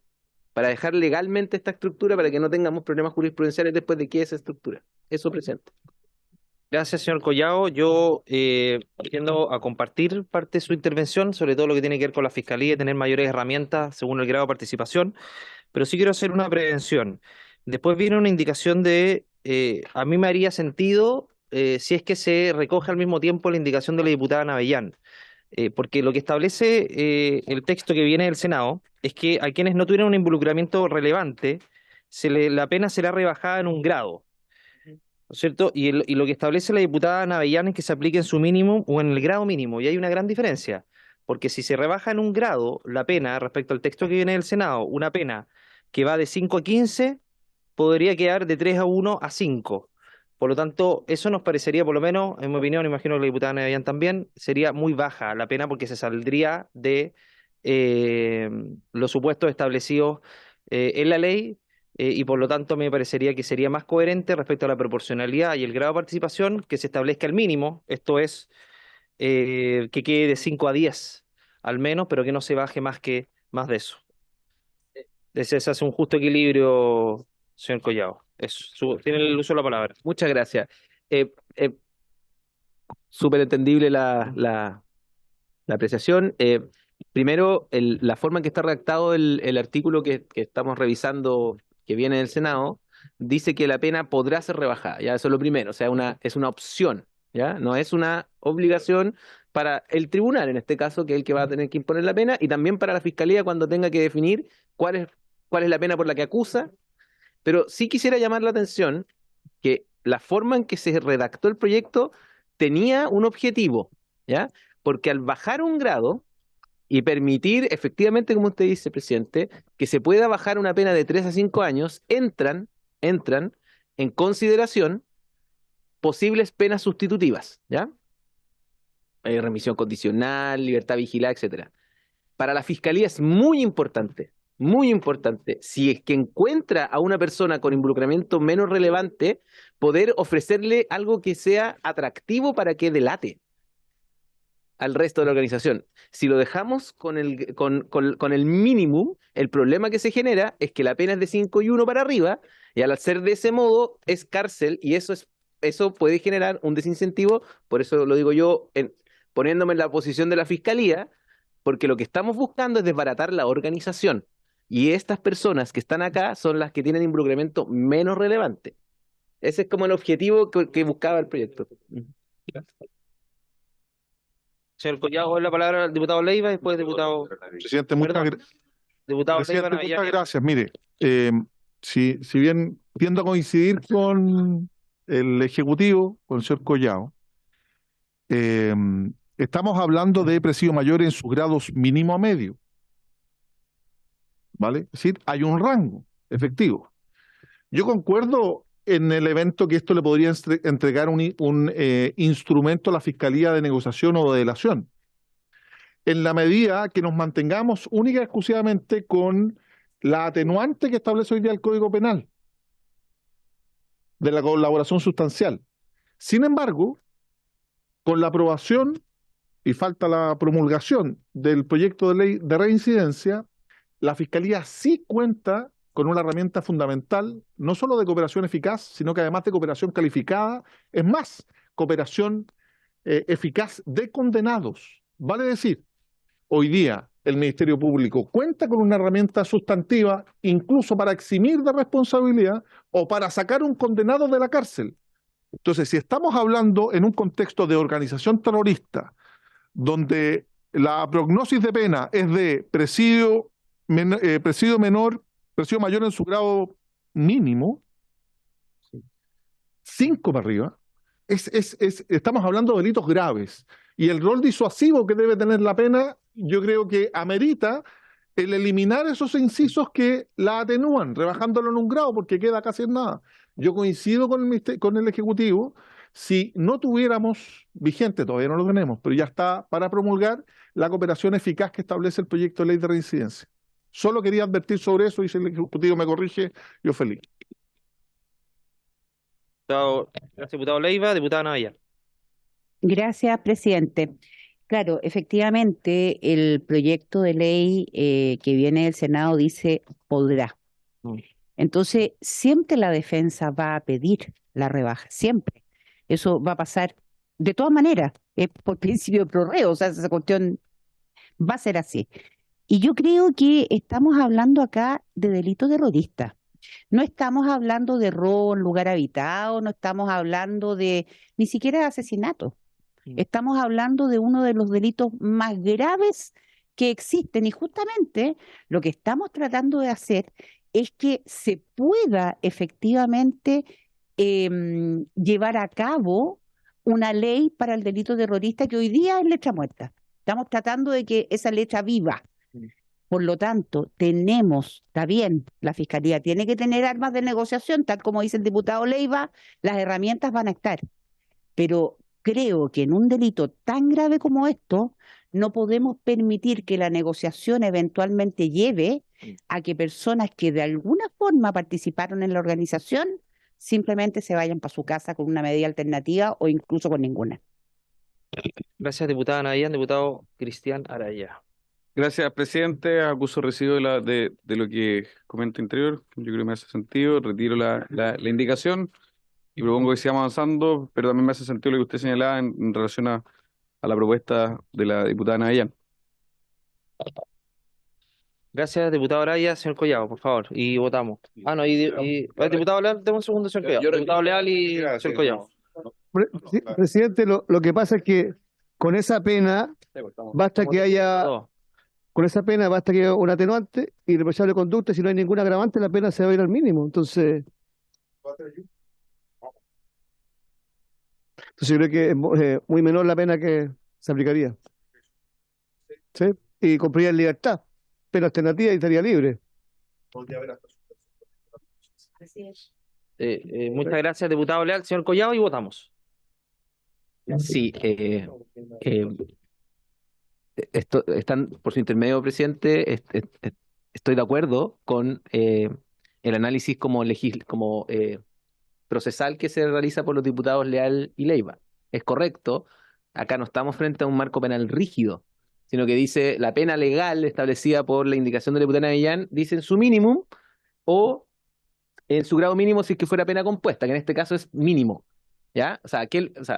para dejar legalmente esta estructura, para que no tengamos problemas jurisprudenciales después de que esa estructura. Eso, presidente. Gracias, señor Collao. Yo tiendo a compartir parte de su intervención, sobre todo lo que tiene que ver con la Fiscalía y tener mayores herramientas según el grado de participación, pero sí quiero hacer una prevención. Después viene una indicación de, a mí me haría sentido si es que se recoge al mismo tiempo la indicación de la diputada Navellán. porque lo que establece el texto que viene del Senado es que a quienes no tuvieran un involucramiento relevante, la pena será rebajada en un grado, ¿no es cierto? Y lo que establece la diputada Navellán es que se aplique en su mínimo o en el grado mínimo, y hay una gran diferencia, porque si se rebaja en un grado la pena respecto al texto que viene del Senado, una pena que va de 5 a 15, podría quedar de 3 a 1 a 5. Por lo tanto, eso nos parecería, por lo menos, en mi opinión, imagino que la diputada Navellán también, sería muy baja la pena porque se saldría de los supuestos establecidos en la ley, y por lo tanto me parecería que sería más coherente respecto a la proporcionalidad y el grado de participación que se establezca el mínimo, esto es, que quede de 5 a 10 al menos, pero que no se baje más de eso. Se hace un justo equilibrio, señor Collado. Tiene el uso de la palabra. Muchas gracias. Eh, eh, Súper entendible la apreciación. Primero, la forma en que está redactado el artículo que estamos revisando, que viene del Senado, dice que la pena podrá ser rebajada. Ya, eso es lo primero. O sea, es una opción, ¿ya? No es una obligación para el tribunal, en este caso, que es el que va a tener que imponer la pena, y también para la fiscalía cuando tenga que definir cuál es la pena por la que acusa. Pero sí quisiera llamar la atención que la forma en que se redactó el proyecto tenía un objetivo, ¿ya? Porque al bajar un grado y permitir, efectivamente, como usted dice, presidente, que se pueda bajar una pena de 3 a 5 años, entran en consideración posibles penas sustitutivas, ¿ya? Remisión condicional, libertad vigilada, etcétera. Para la fiscalía es muy importante, si es que encuentra a una persona con involucramiento menos relevante, poder ofrecerle algo que sea atractivo para que delate al resto de la organización. Si lo dejamos con el mínimo, el problema que se genera es que la pena es de 5 y 1 para arriba, y al ser de ese modo es cárcel, y eso puede generar un desincentivo. Por eso lo digo yo, poniéndome en la posición de la fiscalía, porque lo que estamos buscando es desbaratar la organización. Y estas personas que están acá son las que tienen involucramiento menos relevante. Ese es como el objetivo que buscaba el proyecto. Señor Collado, la palabra al diputado Leiva y después diputado... Presidente, Diputado Presidente, Leiva, muchas gracias. Mire, si bien tiendo a coincidir con el Ejecutivo, con el señor Collado, estamos hablando de presidio mayor en sus grados mínimo a medio, ¿vale? Es decir, hay un rango efectivo. Yo concuerdo en el evento que esto le podría entregar un instrumento a la Fiscalía de negociación o de delación, en la medida que nos mantengamos única y exclusivamente con la atenuante que establece hoy día el Código Penal de la colaboración sustancial. Sin embargo, con la aprobación y falta la promulgación del proyecto de ley de reincidencia, la Fiscalía sí cuenta con una herramienta fundamental, no solo de cooperación eficaz, sino que además de cooperación calificada, es más, cooperación eficaz de condenados. Vale decir, hoy día el Ministerio Público cuenta con una herramienta sustantiva, incluso para eximir de responsabilidad o para sacar un condenado de la cárcel. Entonces, si estamos hablando en un contexto de organización terrorista, donde la prognosis de pena es de presidio mayor en su grado mínimo, 5 para arriba, estamos hablando de delitos graves. Y el rol disuasivo que debe tener la pena, yo creo que amerita el eliminar esos incisos que la atenúan, rebajándolo en un grado, porque queda casi en nada. Yo coincido con el Ejecutivo, si no tuviéramos vigente, todavía no lo tenemos, pero ya está para promulgar la cooperación eficaz que establece el proyecto de ley de reincidencia. Solo quería advertir sobre eso, y si el Ejecutivo me corrige, yo feliz. Gracias, diputado Leiva. Diputada Navellán. Gracias, presidente. Claro, efectivamente, el proyecto de ley que viene del Senado dice podrá. Entonces, siempre la defensa va a pedir la rebaja, siempre. Eso va a pasar de todas maneras, por principio de prorrego, o sea, esa cuestión va a ser así. Y yo creo que estamos hablando acá de delito terrorista. No estamos hablando de robo en lugar habitado, no estamos hablando de ni siquiera de asesinato. Estamos hablando de uno de los delitos más graves que existen y justamente lo que estamos tratando de hacer es que se pueda efectivamente llevar a cabo una ley para el delito terrorista que hoy día es letra muerta. Estamos tratando de que esa letra viva. Por lo tanto, está bien, la Fiscalía tiene que tener armas de negociación, tal como dice el diputado Leiva, las herramientas van a estar. Pero creo que en un delito tan grave como esto, no podemos permitir que la negociación eventualmente lleve a que personas que de alguna forma participaron en la organización simplemente se vayan para su casa con una medida alternativa o incluso con ninguna. Gracias, diputada Nayan. Diputado Cristian Araya. Gracias, presidente. Acuso recibo de lo que comenta Interior. Yo creo que me hace sentido. Retiro la indicación y propongo que sigamos avanzando, pero también me hace sentido lo que usted señalaba en relación a la propuesta de la diputada Nayan. Gracias, diputado Araya. Señor Collado, por favor. Y votamos. Ah, no, el diputado Leal, deme un segundo, señor Collado. Diputado Leal y señor Collado. Presidente, lo que pasa es que con esa pena basta que haya un atenuante y reprochable conducta, y si no hay ningún agravante, la pena se va a ir al mínimo. Entonces yo creo que es muy menor la pena que se aplicaría. ¿Sí? Y cumpliría en libertad. Pena alternativa y estaría libre. Muchas gracias, diputado Leal. Señor Collado, y votamos. Sí, están por su intermedio, presidente, estoy de acuerdo con el análisis como procesal que se realiza por los diputados Leal y Leiva. Es correcto, acá no estamos frente a un marco penal rígido, sino que dice la pena legal establecida por la indicación de la diputada Nayan, dice en su mínimo o en su grado mínimo si es que fuera pena compuesta, que en este caso es mínimo. ¿Ya? O sea,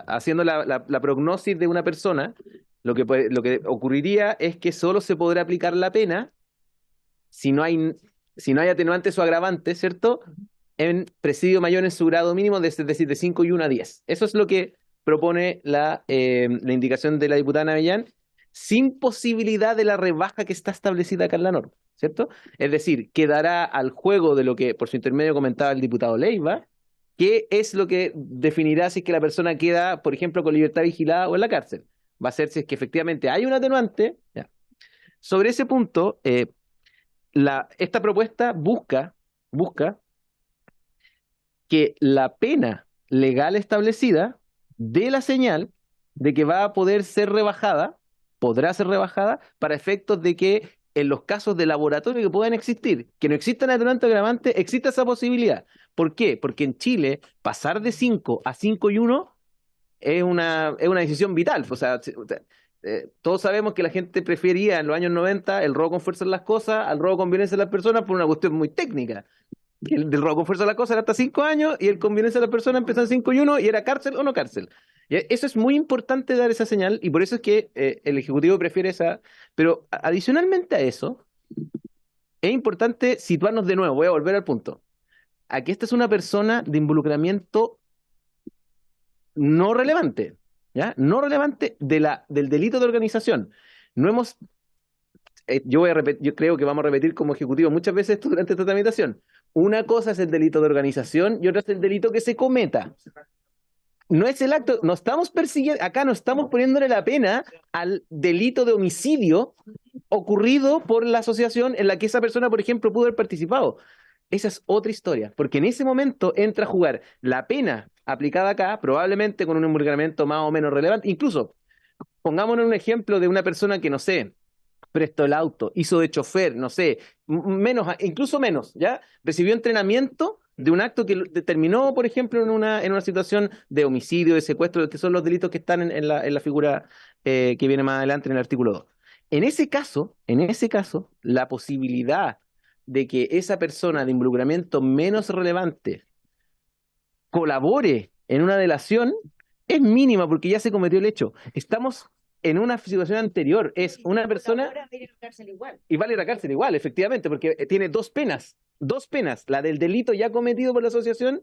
haciendo la prognosis de una persona, lo que ocurriría es que solo se podrá aplicar la pena si no hay atenuantes o agravantes, ¿cierto? En presidio mayor en su grado mínimo, es decir, de 5 y 1 a 10. Eso es lo que propone la indicación de la diputada Nayan, sin posibilidad de la rebaja que está establecida acá en la norma, ¿cierto? Es decir, quedará al juego de lo que por su intermedio comentaba el diputado Leiva, ¿qué es lo que definirá si es que la persona queda, por ejemplo, con libertad vigilada o en la cárcel? Va a ser si es que efectivamente hay un atenuante. Ya. Sobre ese punto, esta propuesta busca que la pena legal establecida dé la señal de que va a poder ser rebajada, podrá ser rebajada, para efectos de que en los casos de laboratorio que puedan existir, que no existan atenuantes o agravantes, exista esa posibilidad. ¿Por qué? Porque en Chile pasar de 5 a 5 y 1 es una decisión vital. O sea, todos sabemos que la gente prefería en los años 90 el robo con fuerza en las cosas al robo con violencia en las personas por una cuestión muy técnica. El del robo con fuerza en las cosas era hasta 5 años y el con violencia en las personas empezó en 5 y 1 y era cárcel o no cárcel. Y eso es muy importante dar esa señal y por eso es que el Ejecutivo prefiere esa. Pero adicionalmente a eso, es importante situarnos de nuevo, voy a volver al punto. Aquí esta es una persona de involucramiento no relevante, ¿ya? No relevante del delito de organización. No hemos, yo creo que vamos a repetir como Ejecutivo muchas veces esto durante esta tramitación. Una cosa es el delito de organización y otra es el delito que se cometa. No es el acto, no estamos persiguiendo, acá no estamos poniéndole la pena al delito de homicidio ocurrido por la asociación en la que esa persona, por ejemplo, pudo haber participado. Esa es otra historia, porque en ese momento entra a jugar la pena aplicada acá, probablemente con un involucramiento más o menos relevante. Incluso, pongámonos un ejemplo de una persona que, no sé, prestó el auto, hizo de chofer, no sé, incluso menos, ¿ya? Recibió entrenamiento de un acto que terminó, por ejemplo, en una situación de homicidio, de secuestro, que son los delitos que están en la figura que viene más adelante en el artículo 2. En ese caso, la posibilidad de que esa persona de involucramiento menos relevante colabore en una delación es mínima porque ya se cometió el hecho. Estamos en una situación anterior, es una persona y va a ir a cárcel igual, efectivamente, porque tiene dos penas, la del delito ya cometido por la asociación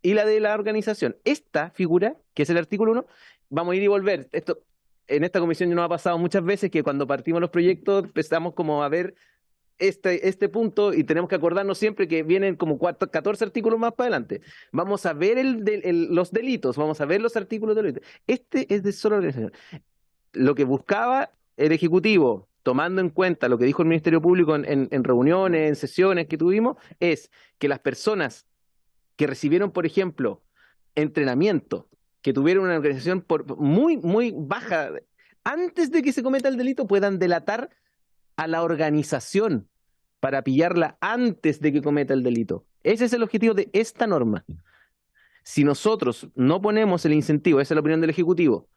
y la de la organización. Esta figura, que es el artículo 1, vamos a ir y volver. Esto, en esta comisión nos ha pasado muchas veces que cuando partimos los proyectos empezamos como a ver este punto y tenemos que acordarnos siempre que vienen como 14 artículos más para adelante. Vamos a ver los delitos, vamos a ver los artículos de delitos. Este es de solo organización. Lo que buscaba el Ejecutivo, tomando en cuenta lo que dijo el Ministerio Público en reuniones, en sesiones que tuvimos, es que las personas que recibieron, por ejemplo, entrenamiento, que tuvieron una organización muy baja, antes de que se cometa el delito, puedan delatar a la organización para pillarla antes de que cometa el delito. Ese es el objetivo de esta norma. Si nosotros no ponemos el incentivo, esa es la opinión del Ejecutivo,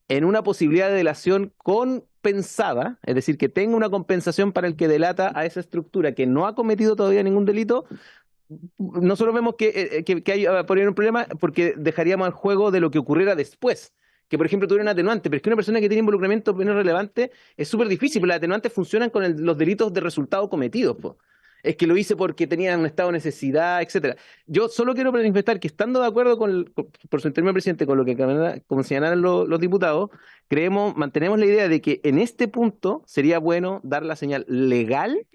en una posibilidad de delación compensada, es decir, que tenga una compensación para el que delata a esa estructura que no ha cometido todavía ningún delito, nosotros vemos que hay por ahí un problema porque dejaríamos al juego de lo que ocurriera después. Que, por ejemplo, tuviera un atenuante, pero es que una persona que tiene involucramiento menos relevante es súper difícil, porque los atenuantes funcionan con los delitos de resultado cometidos, po. Es que lo hice porque tenía un estado de necesidad, etcétera. Yo solo quiero manifestar que, estando de acuerdo por su intermedio presidente con lo que como señalaron los diputados, mantenemos la idea de que en este punto sería bueno dar la señal legal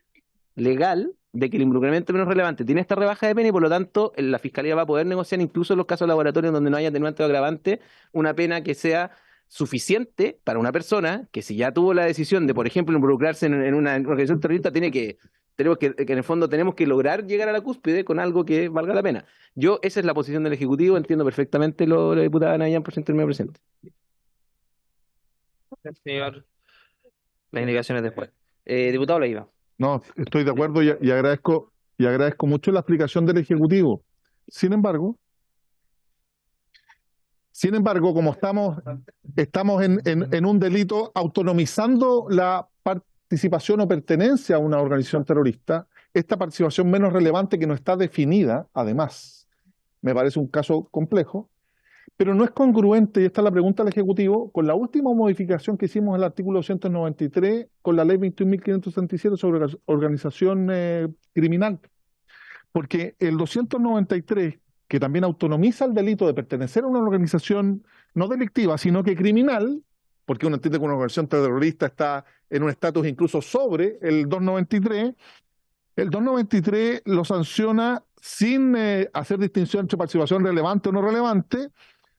de que el involucramiento menos relevante tiene esta rebaja de pena y por lo tanto la Fiscalía va a poder negociar incluso en los casos laboratorios donde no haya atenuante o agravante una pena que sea suficiente para una persona que, si ya tuvo la decisión de, por ejemplo, involucrarse en una organización terrorista, tenemos que en el fondo tenemos que lograr llegar a la cúspide con algo que valga la pena. Esa es la posición del Ejecutivo, entiendo perfectamente la diputada Nayan por su intermedio presidente. Señor, las indicaciones después. Diputado Leiva. No, estoy de acuerdo y agradezco mucho la explicación del Ejecutivo. Sin embargo, como estamos en un delito autonomizando la participación o pertenencia a una organización terrorista, esta participación menos relevante que no está definida, además, me parece un caso complejo, pero no es congruente, y esta es la pregunta al Ejecutivo, con la última modificación que hicimos en el artículo 293 con la ley 21.567 sobre organización criminal. Porque el 293, que también autonomiza el delito de pertenecer a una organización no delictiva, sino que criminal, porque uno entiende que una organización terrorista está en un estatus incluso sobre el 293, el 293 lo sanciona sin hacer distinción entre participación relevante o no relevante,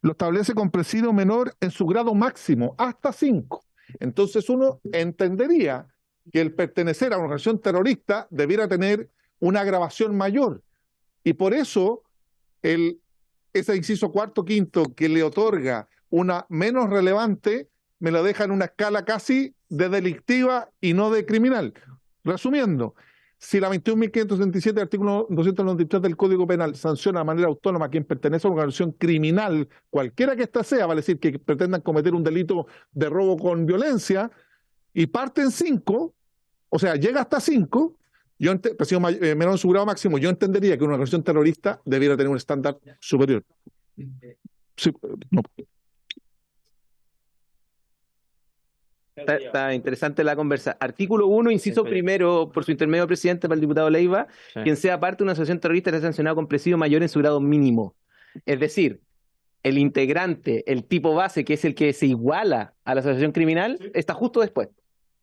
lo establece con presidio menor en su grado máximo, hasta 5. Entonces uno entendería que el pertenecer a una organización terrorista debiera tener una agravación mayor. Y por eso ese inciso cuarto, quinto, que le otorga una menos relevante, me lo deja en una escala casi de delictiva y no de criminal. Resumiendo, si la 21.567, artículo 293 del Código Penal, sanciona de manera autónoma a quien pertenece a una organización criminal, cualquiera que ésta sea, vale decir que pretendan cometer un delito de robo con violencia, y parte en 5, o sea, llega hasta 5, menor en su grado máximo, yo entendería que una organización terrorista debiera tener un estándar superior. Sí, no. Está interesante la conversa. Artículo 1, inciso primero, por su intermedio presidente, para el diputado Leiva, sí. Quien sea parte de una asociación terrorista será sancionado con presidio mayor en su grado mínimo. Es decir, el integrante, el tipo base, que es el que se iguala a la asociación criminal, sí, está justo después.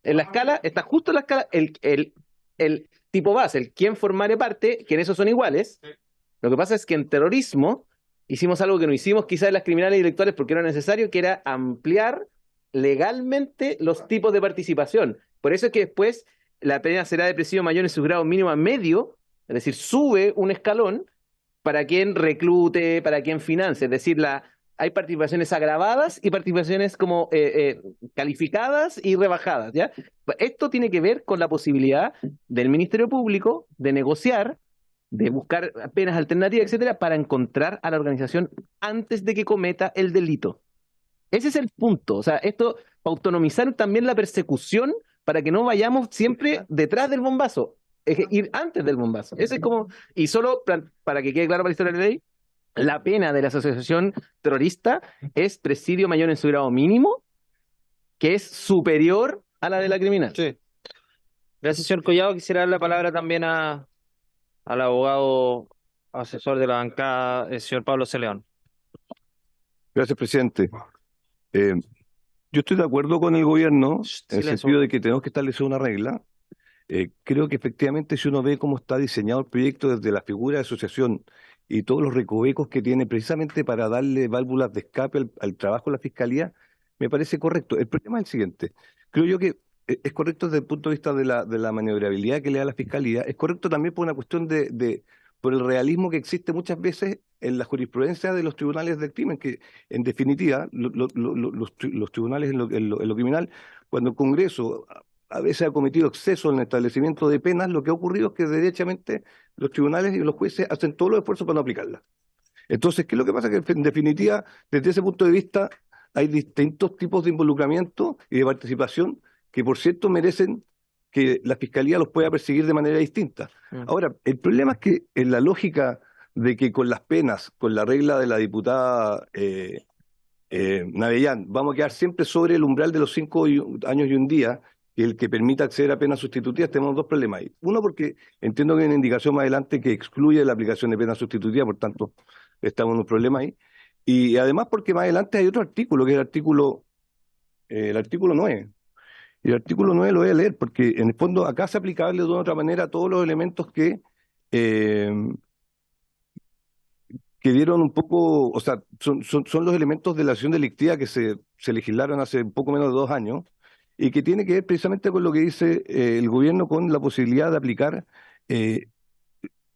En la escala, está justo en la escala, el tipo base, el quien formare parte, que en eso son iguales. Sí. Lo que pasa es que en terrorismo hicimos algo que no hicimos quizás en las criminales intelectuales porque era necesario, que era ampliar legalmente los tipos de participación. Por eso es que después la pena será de presidio mayor en su grado mínimo a medio, es decir, sube un escalón para quien reclute, para quien financie. Es decir, hay participaciones agravadas y participaciones como calificadas y rebajadas, ¿ya? Esto tiene que ver con la posibilidad del Ministerio Público de negociar, de buscar penas alternativas, etcétera, para encontrar a la organización antes de que cometa el delito. Ese es el punto. O sea, esto, para autonomizar también la persecución, para que no vayamos siempre detrás del bombazo, es ir antes del bombazo. Ese es como, y solo para que quede claro para la historia de la ley, la pena de la asociación terrorista es presidio mayor en su grado mínimo, que es superior a la de la criminal. Sí. Gracias, señor Collado. Quisiera dar la palabra también al abogado asesor de la bancada, el señor Pablo Celeón. Gracias, presidente. Yo estoy de acuerdo con el gobierno en el Silencio. sentido de que tenemos que establecer una regla. Creo que efectivamente si uno ve cómo está diseñado el proyecto desde la figura de asociación y todos los recovecos que tiene precisamente para darle válvulas de escape al trabajo de la Fiscalía, me parece correcto. El problema es el siguiente. Creo yo que es correcto desde el punto de vista de la maniobrabilidad que le da la Fiscalía. Es correcto también por una cuestión por el realismo que existe muchas veces en la jurisprudencia de los tribunales del crimen, que en definitiva los tribunales en lo criminal, cuando el Congreso a veces ha cometido exceso en el establecimiento de penas, lo que ha ocurrido es que derechamente los tribunales y los jueces hacen todos los esfuerzos para no aplicarlas. Entonces, ¿qué es lo que pasa? Que en definitiva, desde ese punto de vista, hay distintos tipos de involucramiento y de participación que, por cierto, merecen que la Fiscalía los pueda perseguir de manera distinta. Ahora, el problema es que en la lógica de que con las penas, con la regla de la diputada Navellán, vamos a quedar siempre sobre el umbral de los 5 años y un día, el que permita acceder a penas sustitutivas, tenemos dos problemas ahí. Uno, porque entiendo que hay una indicación más adelante que excluye la aplicación de penas sustitutivas, por tanto, estamos en un problema ahí. Y además porque más adelante hay otro artículo, que es el artículo 9. Y el artículo 9 lo voy a leer, porque en el fondo acá se aplicable de una u otra manera a todos los elementos que dieron un poco, o sea, son los elementos de la acción delictiva que se legislaron hace un poco menos de 2 años, y que tiene que ver precisamente con lo que dice el gobierno, con la posibilidad de aplicar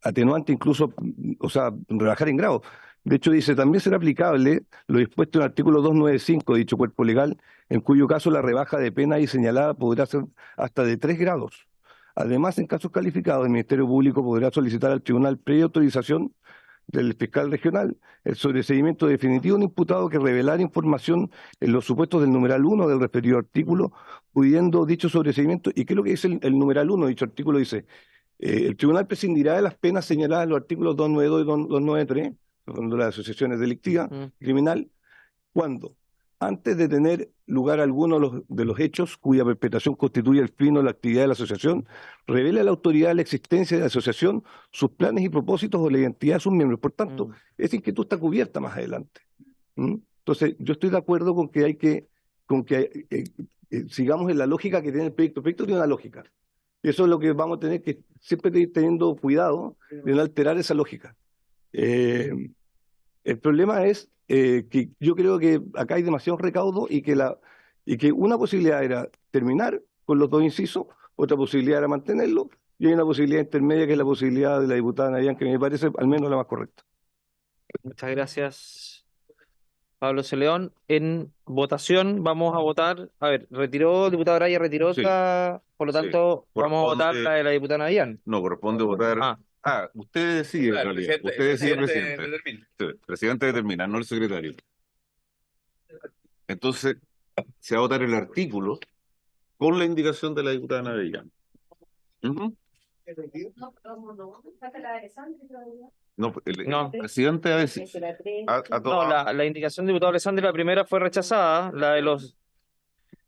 atenuante incluso, o sea, rebajar en grado. De hecho, dice, también será aplicable lo dispuesto en el artículo 295 de dicho cuerpo legal, en cuyo caso la rebaja de pena ahí señalada podrá ser hasta de 3 grados. Además, en casos calificados, el Ministerio Público podrá solicitar al tribunal previa autorización del fiscal regional el sobreseimiento definitivo de un imputado que revelara información en los supuestos del numeral 1 del referido artículo, pudiendo dicho sobreseimiento. ¿Y qué es lo que dice el numeral 1 de dicho artículo? Dice, el tribunal prescindirá de las penas señaladas en los artículos 292 y 293, cuando las asociaciones delictivas, criminal, cuando, antes de tener lugar alguno de los hechos cuya perpetración constituye el fin de la actividad de la asociación, revele a la autoridad la existencia de la asociación, sus planes y propósitos o la identidad de sus miembros. Por tanto, esa inquietud está cubierta más adelante. Entonces, yo estoy de acuerdo con que sigamos en la lógica que tiene el proyecto. El proyecto tiene una lógica. Y eso es lo que vamos a tener que siempre ir teniendo cuidado de no alterar esa lógica. El problema es que yo creo que acá hay demasiado recaudo y que una posibilidad era terminar con los 2 incisos, otra posibilidad era mantenerlo, y hay una posibilidad intermedia que es la posibilidad de la diputada Nayan, que me parece al menos la más correcta. Muchas gracias, Pablo Celeón. En votación vamos a votar. A ver, el diputado Araya retiró Sí. por lo tanto, vamos a votar la de la diputada Nayan. No, corresponde votar. Usted decide, en realidad. Usted decide, presidente. Sí, el presidente determina, no el secretario. Entonces, se va a votar el artículo con la indicación de la diputada Navellán. No, el presidente a veces. No, la indicación del diputado Alessandri, la primera fue rechazada, la de los.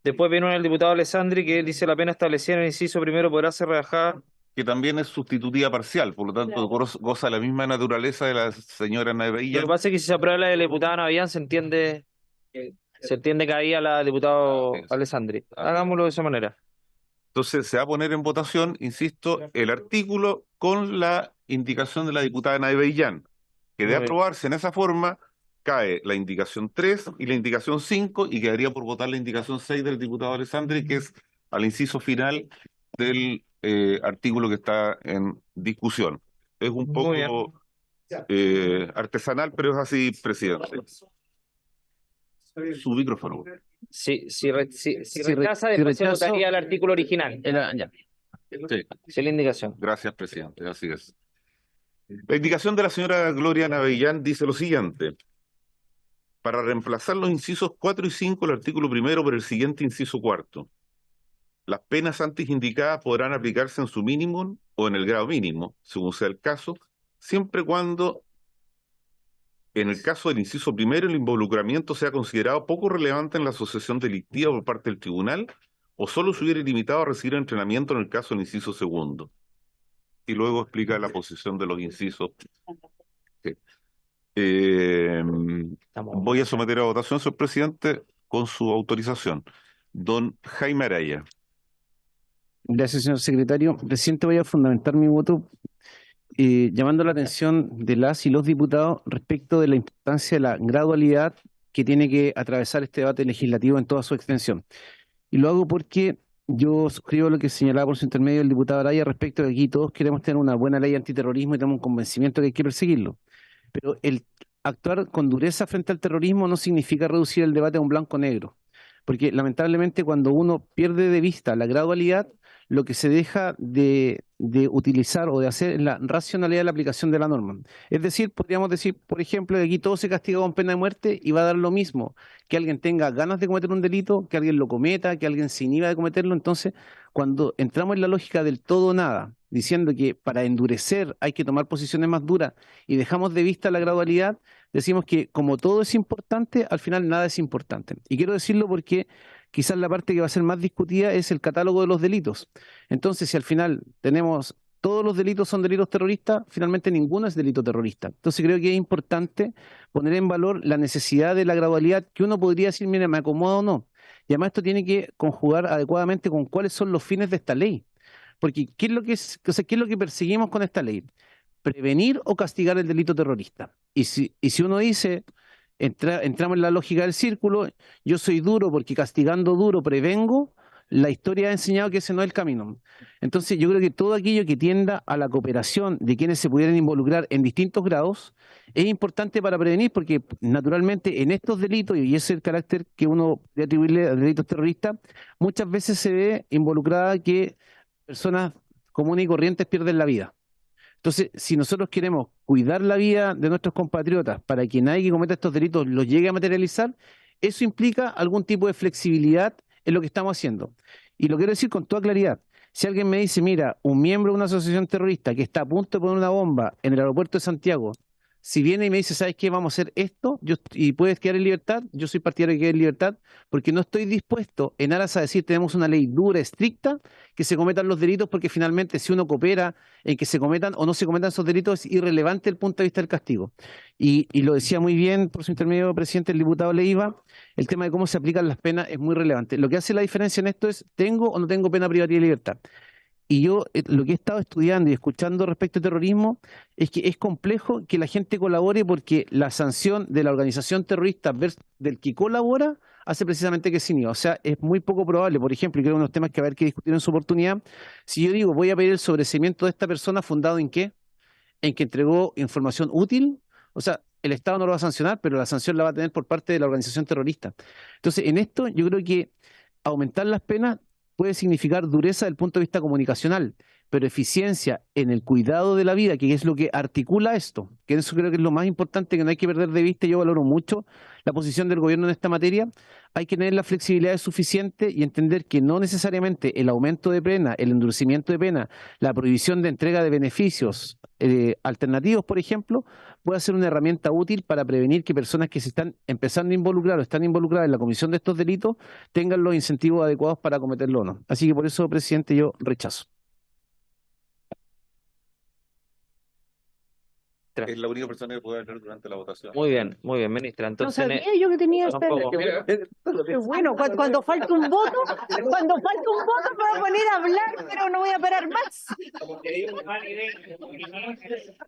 Después vino el diputado Alessandri que dice la pena establecida en el inciso primero podrá ser rebajada. Que también es sustitutiva parcial, por lo tanto goza la misma naturaleza de la señora Navellán. Lo que pasa es que si se aprueba la de la diputada Navellán se entiende que ahí a la diputada Alessandri. Hagámoslo de esa manera. Entonces se va a poner en votación, insisto, el artículo con la indicación de la diputada Navellán, que de aprobarse en esa forma cae la indicación 3 y la indicación 5 y quedaría por votar la indicación 6 del diputado Alessandri, que es al inciso final del artículo que está en discusión. Es un poco artesanal, pero es así, presidente. Su micrófono. Si rechaza, después se votaría el artículo original. Sí, la indicación. Gracias, presidente. Así es. La indicación de la señora Gloria Navellán dice lo siguiente. Para reemplazar los incisos 4 y 5 del artículo primero por el siguiente inciso 4. Las penas antes indicadas podrán aplicarse en su mínimo o en el grado mínimo, según sea el caso, siempre y cuando, en el caso del inciso primero, el involucramiento sea considerado poco relevante en la asociación delictiva por parte del tribunal o solo se hubiera limitado a recibir entrenamiento en el caso del inciso segundo. Y luego explica la posición de los incisos Sí. Voy a someter a votación, señor presidente, con su autorización. Don Jaime Araya. Gracias, señor secretario. Presidente, voy a fundamentar mi voto llamando la atención de las y los diputados respecto de la importancia de la gradualidad que tiene que atravesar este debate legislativo en toda su extensión. Y lo hago porque yo suscribo lo que señalaba por su intermedio el diputado Araya respecto de que aquí todos queremos tener una buena ley antiterrorismo y tenemos un convencimiento que hay que perseguirlo. Pero el actuar con dureza frente al terrorismo no significa reducir el debate a un blanco-negro. Porque lamentablemente cuando uno pierde de vista la gradualidad, lo que se deja de utilizar o de hacer es la racionalidad de la aplicación de la norma. Es decir, podríamos decir, por ejemplo, que aquí todo se castiga con pena de muerte y va a dar lo mismo, que alguien tenga ganas de cometer un delito, que alguien lo cometa, que alguien se inhiba de cometerlo. Entonces, cuando entramos en la lógica del todo o nada, diciendo que para endurecer hay que tomar posiciones más duras y dejamos de vista la gradualidad, decimos que como todo es importante, al final nada es importante. Y quiero decirlo porque quizás la parte que va a ser más discutida es el catálogo de los delitos. Entonces, si al final tenemos todos los delitos son delitos terroristas, finalmente ninguno es delito terrorista. Entonces creo que es importante poner en valor la necesidad de la gradualidad, que uno podría decir, mira, me acomodo o no. Y además esto tiene que conjugar adecuadamente con cuáles son los fines de esta ley. Porque ¿qué es lo que qué es lo que perseguimos con esta ley? Prevenir o castigar el delito terrorista. Y si uno dice, entramos en la lógica del círculo, yo soy duro porque castigando duro prevengo, la historia ha enseñado que ese no es el camino. Entonces yo creo que todo aquello que tienda a la cooperación de quienes se pudieran involucrar en distintos grados es importante para prevenir, porque naturalmente en estos delitos, y ese es el carácter que uno debe atribuirle a delitos terroristas, muchas veces se ve involucrada que personas comunes y corrientes pierden la vida. Entonces, si nosotros queremos cuidar la vida de nuestros compatriotas para que nadie que cometa estos delitos los llegue a materializar, eso implica algún tipo de flexibilidad en lo que estamos haciendo. Y lo quiero decir con toda claridad. Si alguien me dice, mira, un miembro de una asociación terrorista que está a punto de poner una bomba en el aeropuerto de Santiago, si viene y me dice, ¿sabes qué? Vamos a hacer esto y puedes quedar en libertad, yo soy partidario de que quede en libertad, porque no estoy dispuesto en aras a decir tenemos una ley dura, estricta, que se cometan los delitos, porque finalmente si uno coopera en que se cometan o no se cometan esos delitos es irrelevante el punto de vista del castigo. Y lo decía muy bien por su intermedio, presidente, el diputado Leiva, el tema de cómo se aplican las penas es muy relevante. Lo que hace la diferencia en esto es, ¿tengo o no tengo pena privativa de libertad? Y yo lo que he estado estudiando y escuchando respecto al terrorismo es que es complejo que la gente colabore, porque la sanción de la organización terrorista del que colabora hace precisamente que se inhiba. O sea, es muy poco probable. Por ejemplo, y creo que unos temas que va a haber que discutir en su oportunidad, si yo digo voy a pedir el sobreseimiento de esta persona, ¿fundado en qué? En que entregó información útil. O sea, el Estado no lo va a sancionar, pero la sanción la va a tener por parte de la organización terrorista. Entonces, en esto yo creo que aumentar las penas puede significar dureza desde el punto de vista comunicacional, pero eficiencia en el cuidado de la vida, que es lo que articula esto, que eso creo que es lo más importante, que no hay que perder de vista. Yo valoro mucho la posición del gobierno en esta materia. Hay que tener la flexibilidad suficiente y entender que no necesariamente el aumento de pena, el endurecimiento de pena, la prohibición de entrega de beneficios alternativos, por ejemplo, puede ser una herramienta útil para prevenir que personas que se están empezando a involucrar o están involucradas en la comisión de estos delitos tengan los incentivos adecuados para cometerlo o no. Así que por eso, presidente, yo rechazo. Es la única persona que puede hablar durante la votación. Muy bien, ministra. No Entonces, sabía yo que tenía esta... tampoco. Qué bueno, cuando falta un voto, me voy a poner a hablar, pero no voy a parar más.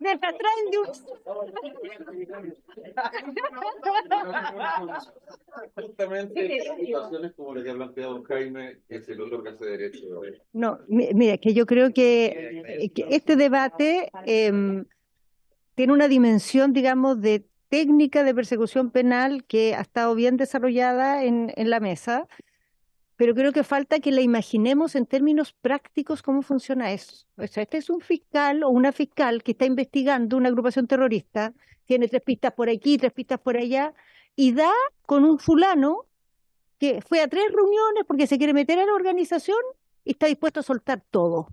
Mientras traen de Justamente situaciones como la que ha planteado don Jaime, que se le otorga ese derecho. No, mira, es que yo creo que este debate tiene una dimensión, digamos, de técnica de persecución penal que ha estado bien desarrollada en la mesa, pero creo que falta que la imaginemos en términos prácticos cómo funciona eso. O sea, este es un fiscal o una fiscal que está investigando una agrupación terrorista, tiene 3 pistas por aquí, 3 pistas por allá, y da con un fulano que fue a 3 reuniones porque se quiere meter a la organización y está dispuesto a soltar todo.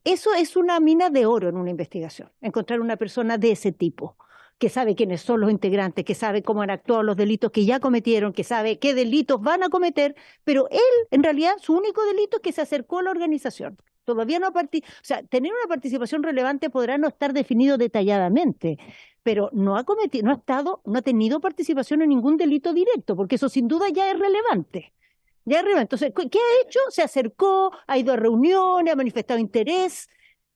Eso es una mina de oro en una investigación, encontrar una persona de ese tipo, que sabe quiénes son los integrantes, que sabe cómo han actuado los delitos que ya cometieron, que sabe qué delitos van a cometer, pero él, en realidad, su único delito es que se acercó a la organización. Todavía no o sea, tener una participación relevante podrá no estar definido detalladamente, pero no ha cometido, no ha tenido participación en ningún delito directo, porque eso sin duda ya es relevante. Ya es relevante. Entonces, ¿qué ha hecho? Se acercó, ha ido a reuniones, ha manifestado interés.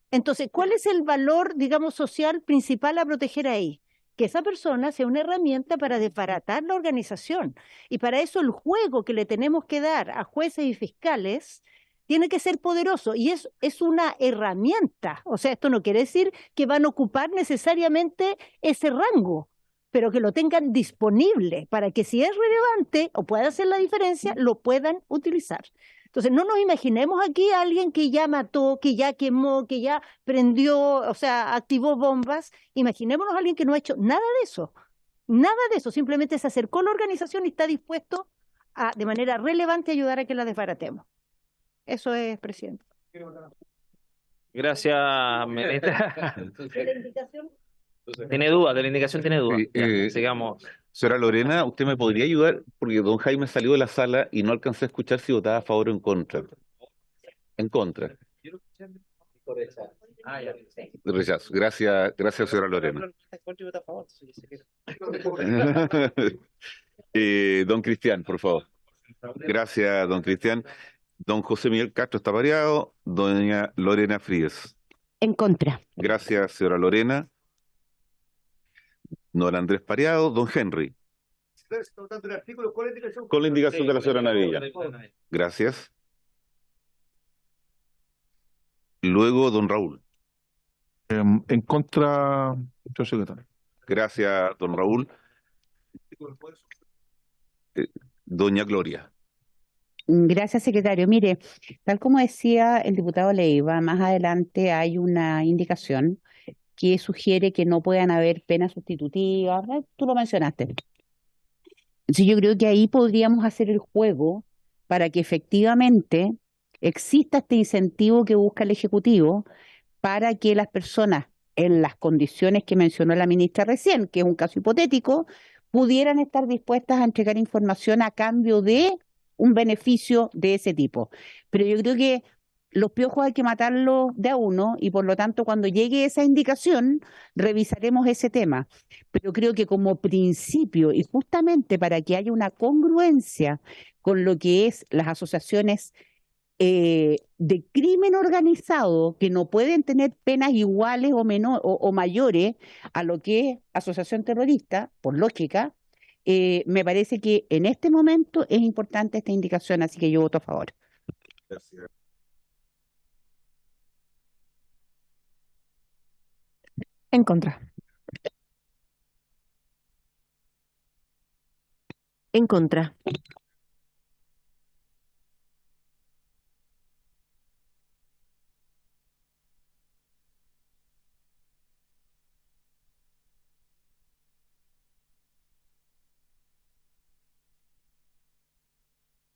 Entonces, ¿cuál es el valor, digamos, social principal a proteger ahí? Que esa persona sea una herramienta para desbaratar la organización. Y para eso el juego que le tenemos que dar a jueces y fiscales tiene que ser poderoso y es una herramienta. O sea, esto no quiere decir que van a ocupar necesariamente ese rango, pero que lo tengan disponible para que si es relevante o puede hacer la diferencia, lo puedan utilizar. Entonces, no nos imaginemos aquí a alguien que ya mató, que ya quemó, que ya prendió, o sea, activó bombas. Imaginémonos a alguien que no ha hecho nada de eso, simplemente se acercó a la organización y está dispuesto a, de manera relevante, ayudar a que la desbaratemos. Eso es, presidente. Gracias, Melita. ¿De la indicación? Tiene duda, de la indicación tiene duda. Sí, Ya, sigamos. señora Lorena, ¿usted me podría ayudar? Porque don Jaime salió de la sala y no alcancé a escuchar si votaba a favor o en contra. En contra. Rechazo. Gracias, señora Lorena. Don Cristian, por favor. Gracias, don Cristian. Don José Miguel Castro está pareado. Doña Lorena Fríes. En contra. Gracias, señora Lorena. Don Andrés Pareado. Don Henry. Con la indicación de la señora Navilla. Gracias. Luego, don Raúl. En contra, señor secretario. Gracias, don Raúl. Doña Gloria. Gracias, secretario. Mire, tal como decía el diputado Leiva, más adelante hay una indicación que sugiere que no puedan haber penas sustitutivas. Tú lo mencionaste. Entonces yo creo que ahí podríamos hacer el juego para que efectivamente exista este incentivo que busca el Ejecutivo para que las personas, en las condiciones que mencionó la ministra recién, que es un caso hipotético, pudieran estar dispuestas a entregar información a cambio de un beneficio de ese tipo. Pero yo creo que los piojos hay que matarlos de a uno y por lo tanto cuando llegue esa indicación revisaremos ese tema. Pero creo que como principio y justamente para que haya una congruencia con lo que es las asociaciones de crimen organizado que no pueden tener penas iguales o mayores a lo que es asociación terrorista, por lógica, me parece que en este momento es importante esta indicación, así que yo voto a favor. Gracias. En contra. En contra.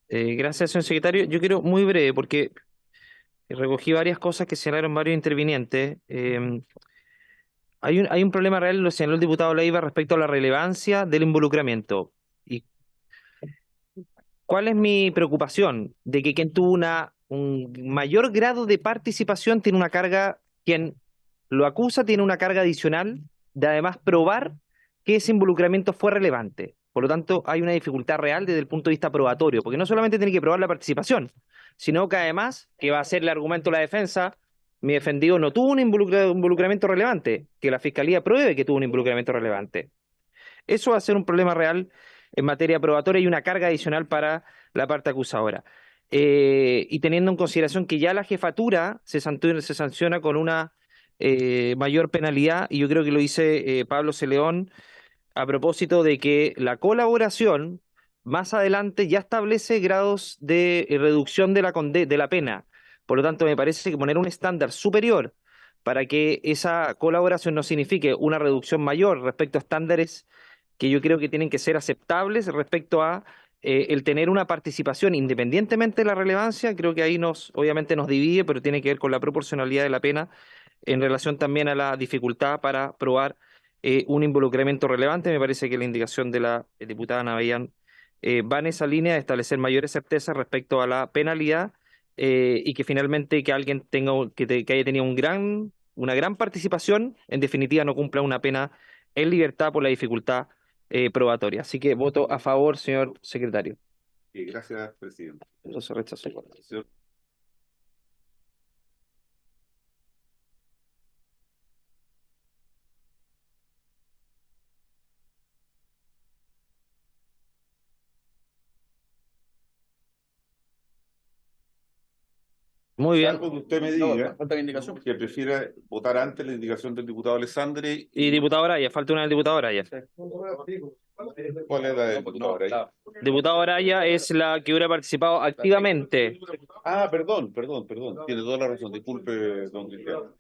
Gracias, señor secretario. Yo quiero muy breve porque recogí varias cosas que señalaron varios intervinientes. Hay un problema real, lo señaló el diputado Leiva, respecto a la relevancia del involucramiento. ¿Y cuál es mi preocupación? De que quien tuvo un mayor grado de participación tiene una carga, quien lo acusa tiene una carga adicional de además probar que ese involucramiento fue relevante. Por lo tanto, hay una dificultad real desde el punto de vista probatorio, porque no solamente tiene que probar la participación, sino que además, que va a ser el argumento de la defensa, mi defendido no tuvo un involucramiento relevante, que la Fiscalía pruebe que tuvo un involucramiento relevante. Eso va a ser un problema real en materia probatoria y una carga adicional para la parte acusadora. Y teniendo en consideración que ya la jefatura se sanciona con una mayor penalidad, y yo creo que lo dice Pablo Celeón, a propósito de que la colaboración más adelante ya establece grados de reducción de la pena. Por lo tanto, me parece que poner un estándar superior para que esa colaboración no signifique una reducción mayor respecto a estándares que yo creo que tienen que ser aceptables respecto a el tener una participación independientemente de la relevancia, creo que ahí obviamente nos divide, pero tiene que ver con la proporcionalidad de la pena en relación también a la dificultad para probar un involucramiento relevante. Me parece que la indicación de la diputada Navellán va en esa línea de establecer mayores certezas respecto a la penalidad y que finalmente que alguien que haya tenido una gran participación, en definitiva no cumpla una pena en libertad por la dificultad probatoria. Así que voto a favor, señor secretario. Gracias, presidente. Entonces rechazo. Muy bien. Salvo que usted me diga que prefiera votar antes la indicación del diputado Alessandri. Y diputado Araya, falta una del diputado Araya. ¿Cuál es la del diputado Araya? Diputado Araya es la que hubiera participado activamente. Ah, perdón. Tiene toda la razón. Disculpe, don Cristiano.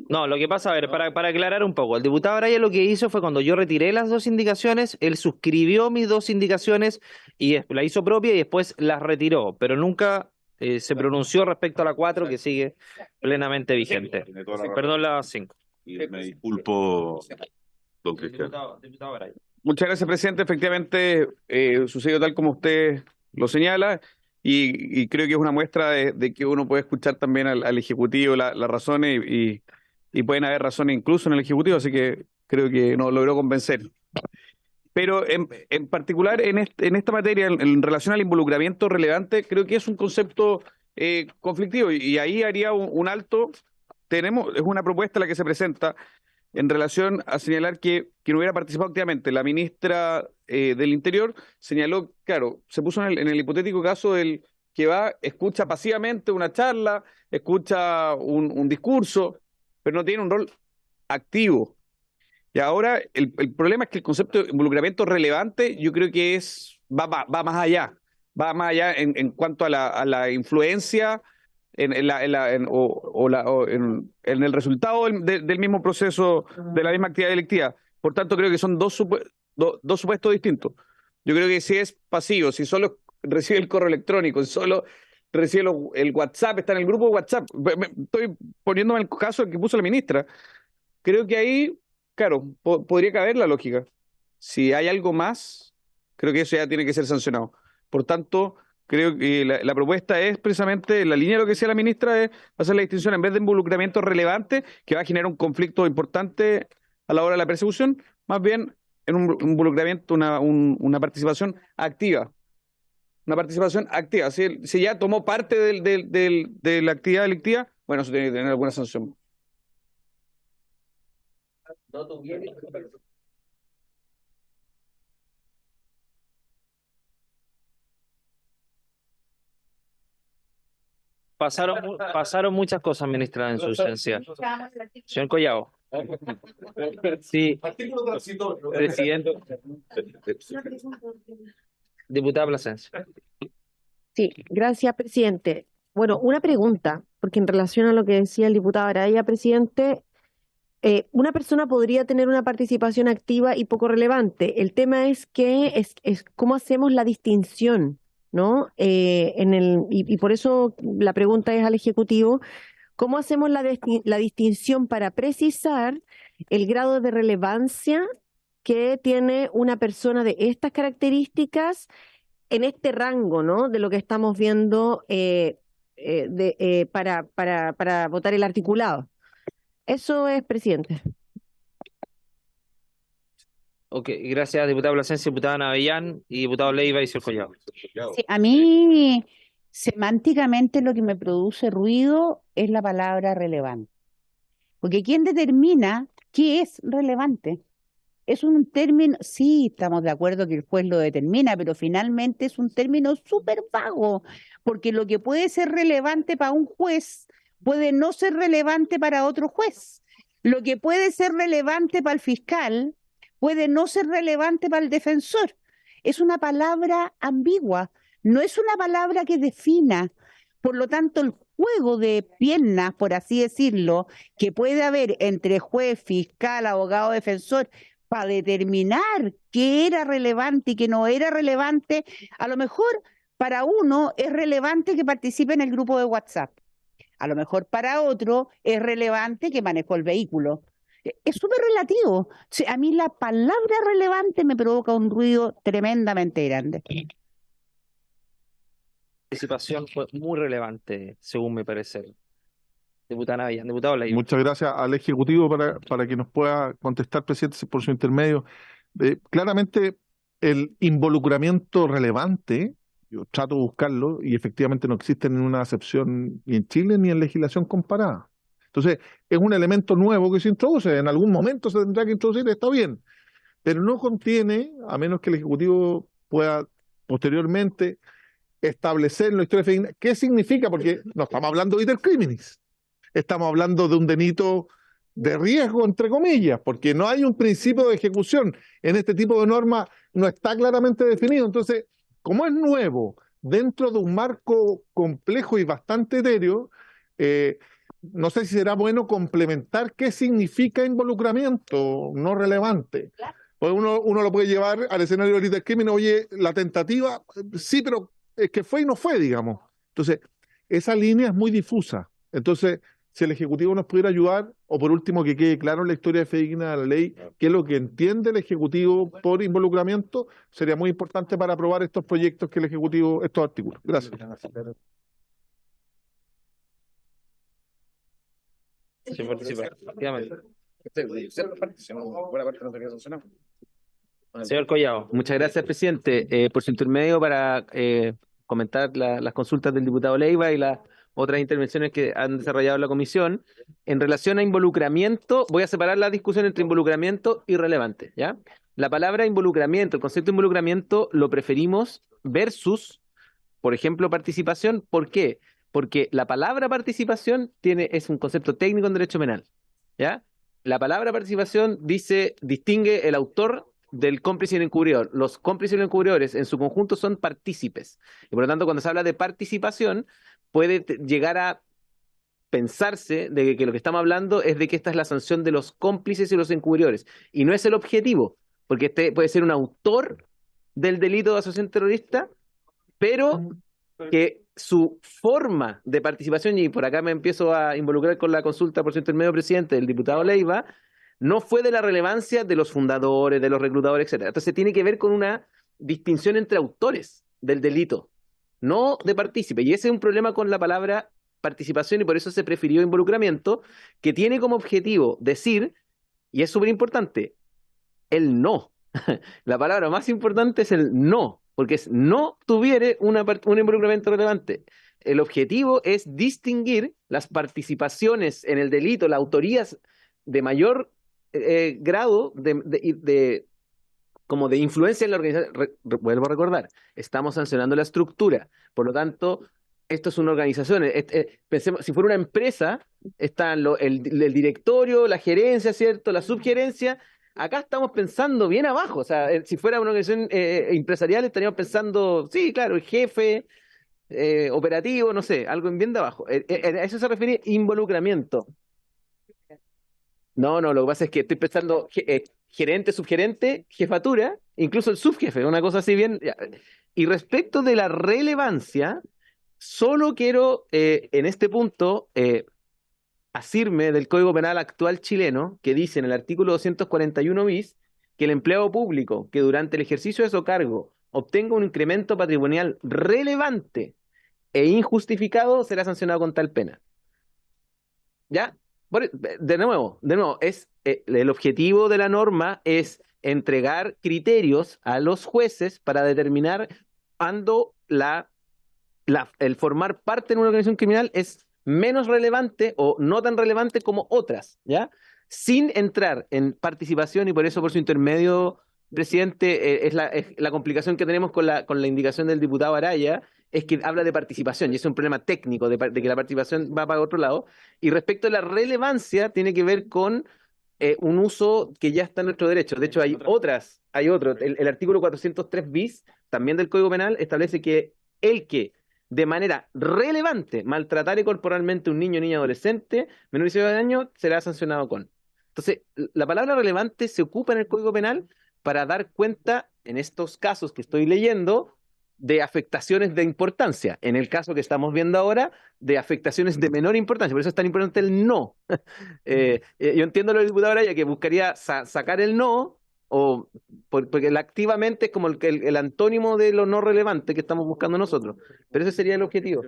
No, lo que pasa, a ver, para aclarar un poco, el diputado Araya lo que hizo fue cuando yo retiré las dos indicaciones, él suscribió mis dos indicaciones y la hizo propia y después las retiró, pero nunca se pronunció respecto a la 4 que sigue plenamente vigente. Perdón, la 5. Y me disculpo, don Cristiano. Diputado Araya. Muchas gracias, presidente. Efectivamente, sucedió tal como usted lo señala y creo que es una muestra de que uno puede escuchar también al Ejecutivo las razones y pueden haber razones incluso en el Ejecutivo, así que creo que nos logró convencer. Pero en particular en esta materia, en relación al involucramiento relevante, creo que es un concepto conflictivo y ahí haría un alto. Es una propuesta la que se presenta en relación a señalar que no hubiera participado activamente. La ministra del Interior señaló, claro, se puso en el hipotético caso del que escucha pasivamente una charla, escucha un discurso, pero no tiene un rol activo. Y ahora el problema es que el concepto de involucramiento relevante yo creo que va más allá, en cuanto a la influencia en el resultado del mismo proceso, de la misma actividad delictiva. Por tanto, creo que son dos supuestos distintos. Yo creo que si es pasivo, si solo recibe el correo electrónico, si solo recibe el WhatsApp, está en el grupo de WhatsApp, estoy poniéndome el caso que puso la ministra, creo que ahí, claro, podría caber la lógica. Si hay algo más, creo que eso ya tiene que ser sancionado. Por tanto, creo que la propuesta es precisamente, en la línea de lo que decía la ministra, es hacer la distinción en vez de involucramiento relevante, que va a generar un conflicto importante a la hora de la persecución, más bien en un involucramiento, una participación activa. Una participación activa. Si ya tomó parte de la actividad delictiva, bueno, eso tiene que tener alguna sanción. Pasaron muchas cosas, ministra, en su ausencia. Señor Collado. Sí, presidente. Diputada Plasencia. Sí, gracias, presidente. Bueno, una pregunta, porque en relación a lo que decía el diputado Araya, presidente, una persona podría tener una participación activa y poco relevante. El tema es que es cómo hacemos la distinción, ¿no? Y por eso la pregunta es al Ejecutivo, ¿cómo hacemos la distinción para precisar el grado de relevancia que tiene una persona de estas características en este rango, ¿no? De lo que estamos viendo para votar el articulado? Eso es, presidente. Ok, gracias, diputada Plasencia, diputada Navellán y diputado Leiva y señor Collado. Sí, a mí, semánticamente, lo que me produce ruido es la palabra relevante. Porque ¿quién determina qué es relevante? Es un término, sí, estamos de acuerdo que el juez lo determina, pero finalmente es un término súper vago, porque lo que puede ser relevante para un juez puede no ser relevante para otro juez. Lo que puede ser relevante para el fiscal puede no ser relevante para el defensor. Es una palabra ambigua, no es una palabra que defina. Por lo tanto, el juego de piernas, por así decirlo, que puede haber entre juez, fiscal, abogado, defensor, para determinar qué era relevante y qué no era relevante, a lo mejor para uno es relevante que participe en el grupo de WhatsApp. A lo mejor para otro es relevante que manejó el vehículo. Es súper relativo. O sea, a mí la palabra relevante me provoca un ruido tremendamente grande. La participación fue muy relevante, según mi parecer. diputada Navella, diputado Leiva. Muchas gracias al Ejecutivo para que nos pueda contestar, presidente, por su intermedio. Claramente, el involucramiento relevante, yo trato de buscarlo y efectivamente no existe en una acepción ni en Chile ni en legislación comparada. Entonces, es un elemento nuevo que se introduce, en algún momento se tendrá que introducir, está bien, pero no contiene, a menos que el Ejecutivo pueda posteriormente establecer en la historia femenina qué significa, porque no estamos hablando de iter criminis, estamos hablando de un delito de riesgo, entre comillas, porque no hay un principio de ejecución en este tipo de normas, no está claramente definido. Entonces, como es nuevo, dentro de un marco complejo y bastante etéreo, no sé si será bueno complementar qué significa involucramiento no relevante. Pues uno lo puede llevar al escenario del crimen, oye, la tentativa, sí, pero es que fue y no fue, digamos. Entonces, esa línea es muy difusa. Entonces, si el Ejecutivo nos pudiera ayudar, o por último que quede claro en la historia fidedigna de la ley, qué es lo que entiende el Ejecutivo por involucramiento, sería muy importante para aprobar estos proyectos que el Ejecutivo, estos artículos. Gracias. Sí, participa, efectivamente. Señor Collado. Muchas gracias, presidente, por su intermedio para comentar las consultas del diputado Leiva y las otras intervenciones que han desarrollado la comisión. En relación a involucramiento, voy a separar la discusión entre involucramiento y relevante, ¿ya? La palabra involucramiento, el concepto de involucramiento lo preferimos versus, por ejemplo, participación. ¿Por qué? Porque la palabra participación es un concepto técnico en derecho penal, ¿ya? La palabra participación distingue el autor del cómplice y el encubridor. Los cómplices y los encubridores en su conjunto son partícipes. Y por lo tanto, cuando se habla de participación, puede llegar a pensarse de que lo que estamos hablando es de que esta es la sanción de los cómplices y los encubridores. Y no es el objetivo, porque este puede ser un autor del delito de asociación terrorista, pero que su forma de participación, y por acá me empiezo a involucrar con la consulta por su intermedio, presidente, del diputado Leiva, no fue de la relevancia de los fundadores, de los reclutadores, etcétera. Entonces tiene que ver con una distinción entre autores del delito, no de partícipe. Y ese es un problema con la palabra participación y por eso se prefirió involucramiento, que tiene como objetivo decir, y es súper importante, el no. La palabra más importante es el no, porque es no tuviere un involucramiento relevante. El objetivo es distinguir las participaciones en el delito, las autorías de mayor grado como de influencia en la organización. Vuelvo a recordar, estamos sancionando la estructura, por lo tanto, esto es una organización. Pensemos, si fuera una empresa, están el directorio, la gerencia, ¿cierto? La subgerencia. Acá estamos pensando bien abajo, o sea, si fuera una organización empresarial estaríamos pensando, sí, claro, el jefe operativo, no sé, algo bien de abajo. A eso se refiere involucramiento. No, lo que pasa es que estoy pensando gerente, subgerente, jefatura, incluso el subjefe, una cosa así bien. Y respecto de la relevancia, solo quiero en este punto asirme del Código Penal actual chileno, que dice en el artículo 241 bis que el empleado público que durante el ejercicio de su cargo obtenga un incremento patrimonial relevante e injustificado será sancionado con tal pena. ¿Ya? De nuevo, el objetivo de la norma es entregar criterios a los jueces para determinar cuándo el formar parte de una organización criminal es menos relevante o no tan relevante como otras, ¿ya? Sin entrar en participación, y por eso por su intermedio, presidente, es la complicación que tenemos con la indicación del diputado Araya, es que habla de participación, y es un problema técnico de que la participación va para otro lado. Y respecto a la relevancia, tiene que ver con un uso que ya está en nuestro derecho. De hecho, hay otro. El artículo 403 bis, también del Código Penal, establece que el que de manera relevante maltratare corporalmente a un niño, niña, adolescente, menor de 18 años, será sancionado con. Entonces, la palabra relevante se ocupa en el Código Penal para dar cuenta, en estos casos que estoy leyendo, de afectaciones de importancia. En el caso que estamos viendo ahora, de afectaciones de menor importancia. Por eso es tan importante el no. Yo entiendo lo del diputado Araya, que buscaría sacar el no, porque el activamente es como el antónimo de lo no relevante que estamos buscando nosotros. Pero ese sería el objetivo.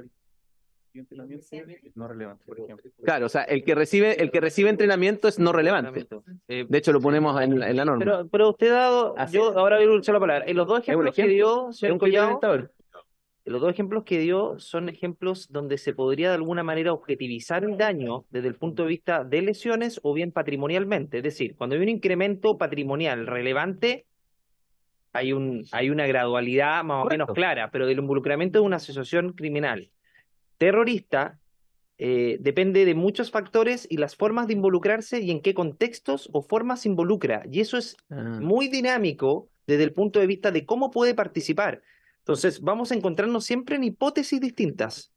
No relevante, por ejemplo. Claro, o sea, el que recibe entrenamiento es no relevante. De hecho, lo ponemos en la norma. Pero usted ha dado, yo ahora voy a usar la palabra. En los dos Es un ejemplos que dio, señor Collado, complementador. los dos ejemplos que dio son ejemplos donde se podría de alguna manera objetivizar el daño desde el punto de vista de lesiones o bien patrimonialmente. Es decir, cuando hay un incremento patrimonial relevante, hay una gradualidad más o menos clara, pero del involucramiento de una asociación criminal terrorista depende de muchos factores y las formas de involucrarse y en qué contextos o formas se involucra. Y eso es muy dinámico desde el punto de vista de cómo puede participar. Entonces, vamos a encontrarnos siempre en hipótesis distintas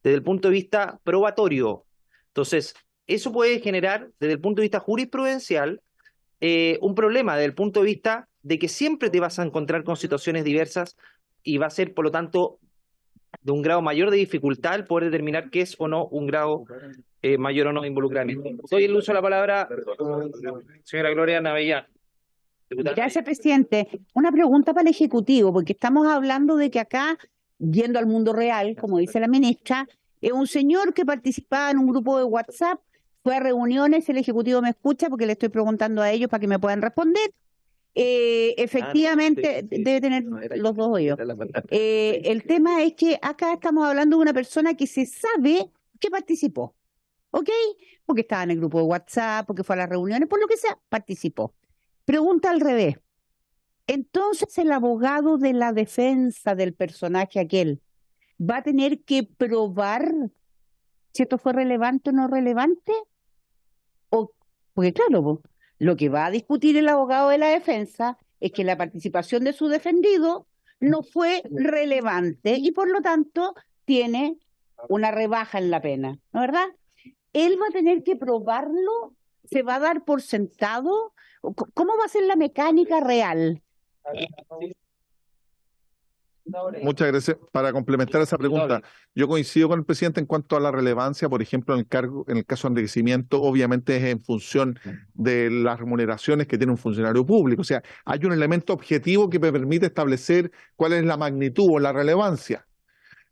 desde el punto de vista probatorio. Entonces, eso puede generar, desde el punto de vista jurisprudencial, un problema desde el punto de vista de que siempre te vas a encontrar con situaciones diversas y va a ser, por lo tanto, de un grado mayor de dificultad el poder determinar qué es o no un grado mayor o no de involucramiento. Doy el uso de la palabra, señora Gloria Navellán. Gracias, presidente. Una pregunta para el Ejecutivo, porque estamos hablando de que acá, yendo al mundo real, como dice la ministra, es un señor que participaba en un grupo de WhatsApp, fue a reuniones, el Ejecutivo me escucha porque le estoy preguntando a ellos para que me puedan responder. Efectivamente, debe tener los dos oídos. El tema es que acá estamos hablando de una persona que se sabe que participó, ¿ok? Porque estaba en el grupo de WhatsApp, porque fue a las reuniones, por lo que sea, participó. Pregunta al revés. Entonces, el abogado de la defensa del personaje aquel va a tener que probar si esto fue relevante o no relevante. Porque claro, lo que va a discutir el abogado de la defensa es que la participación de su defendido no fue relevante y por lo tanto tiene una rebaja en la pena, ¿no es verdad? Él va a tener que probarlo, se va a dar por sentado. ¿Cómo va a ser la mecánica real? Muchas gracias. Para complementar esa pregunta, yo coincido con el presidente en cuanto a la relevancia, por ejemplo, en el caso de enriquecimiento, obviamente es en función de las remuneraciones que tiene un funcionario público. O sea, hay un elemento objetivo que me permite establecer cuál es la magnitud o la relevancia.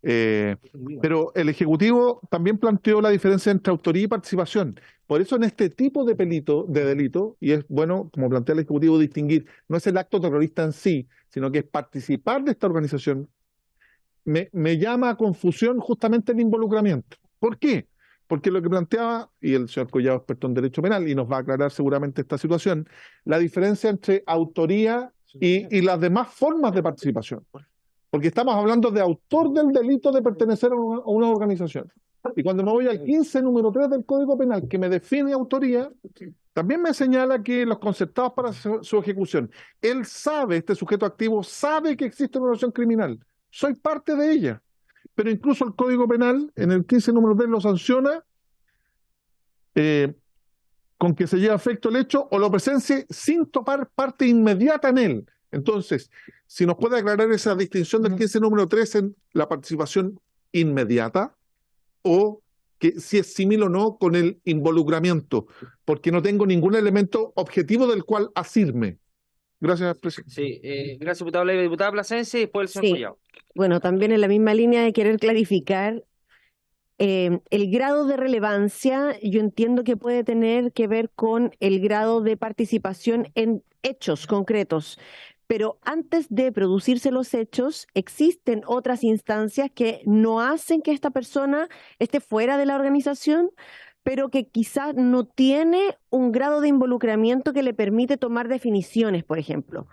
Pero el Ejecutivo también planteó la diferencia entre autoría y participación. Por eso en este tipo de delito, y es bueno, como plantea el Ejecutivo, distinguir, no es el acto terrorista en sí, sino que es participar de esta organización, me llama a confusión justamente el involucramiento. ¿Por qué? Porque lo que planteaba, y el señor Collado es experto en derecho penal y nos va a aclarar seguramente esta situación, la diferencia entre autoría y las demás formas de participación. Porque estamos hablando de autor del delito de pertenecer a una organización. Y cuando me voy al 15, número 3 del Código Penal, que me define autoría, también me señala que los concertados para su ejecución, él sabe, este sujeto activo, sabe que existe una organización criminal. Soy parte de ella. Pero incluso el Código Penal, en el 15, número 3, lo sanciona con que se lleve a efecto el hecho o lo presencie sin tomar parte inmediata en él. Entonces, si nos puede aclarar esa distinción del 15 número 3 en la participación inmediata o que si es similar o no con el involucramiento, porque no tengo ningún elemento objetivo del cual asirme. Gracias, presidente. Sí, gracias, diputada Leiva. Diputada Plasencia y después el señor Collado. Bueno, también en la misma línea de querer clarificar el grado de relevancia, yo entiendo que puede tener que ver con el grado de participación en hechos concretos. Pero antes de producirse los hechos, existen otras instancias que no hacen que esta persona esté fuera de la organización, pero que quizás no tiene un grado de involucramiento que le permite tomar definiciones, por ejemplo,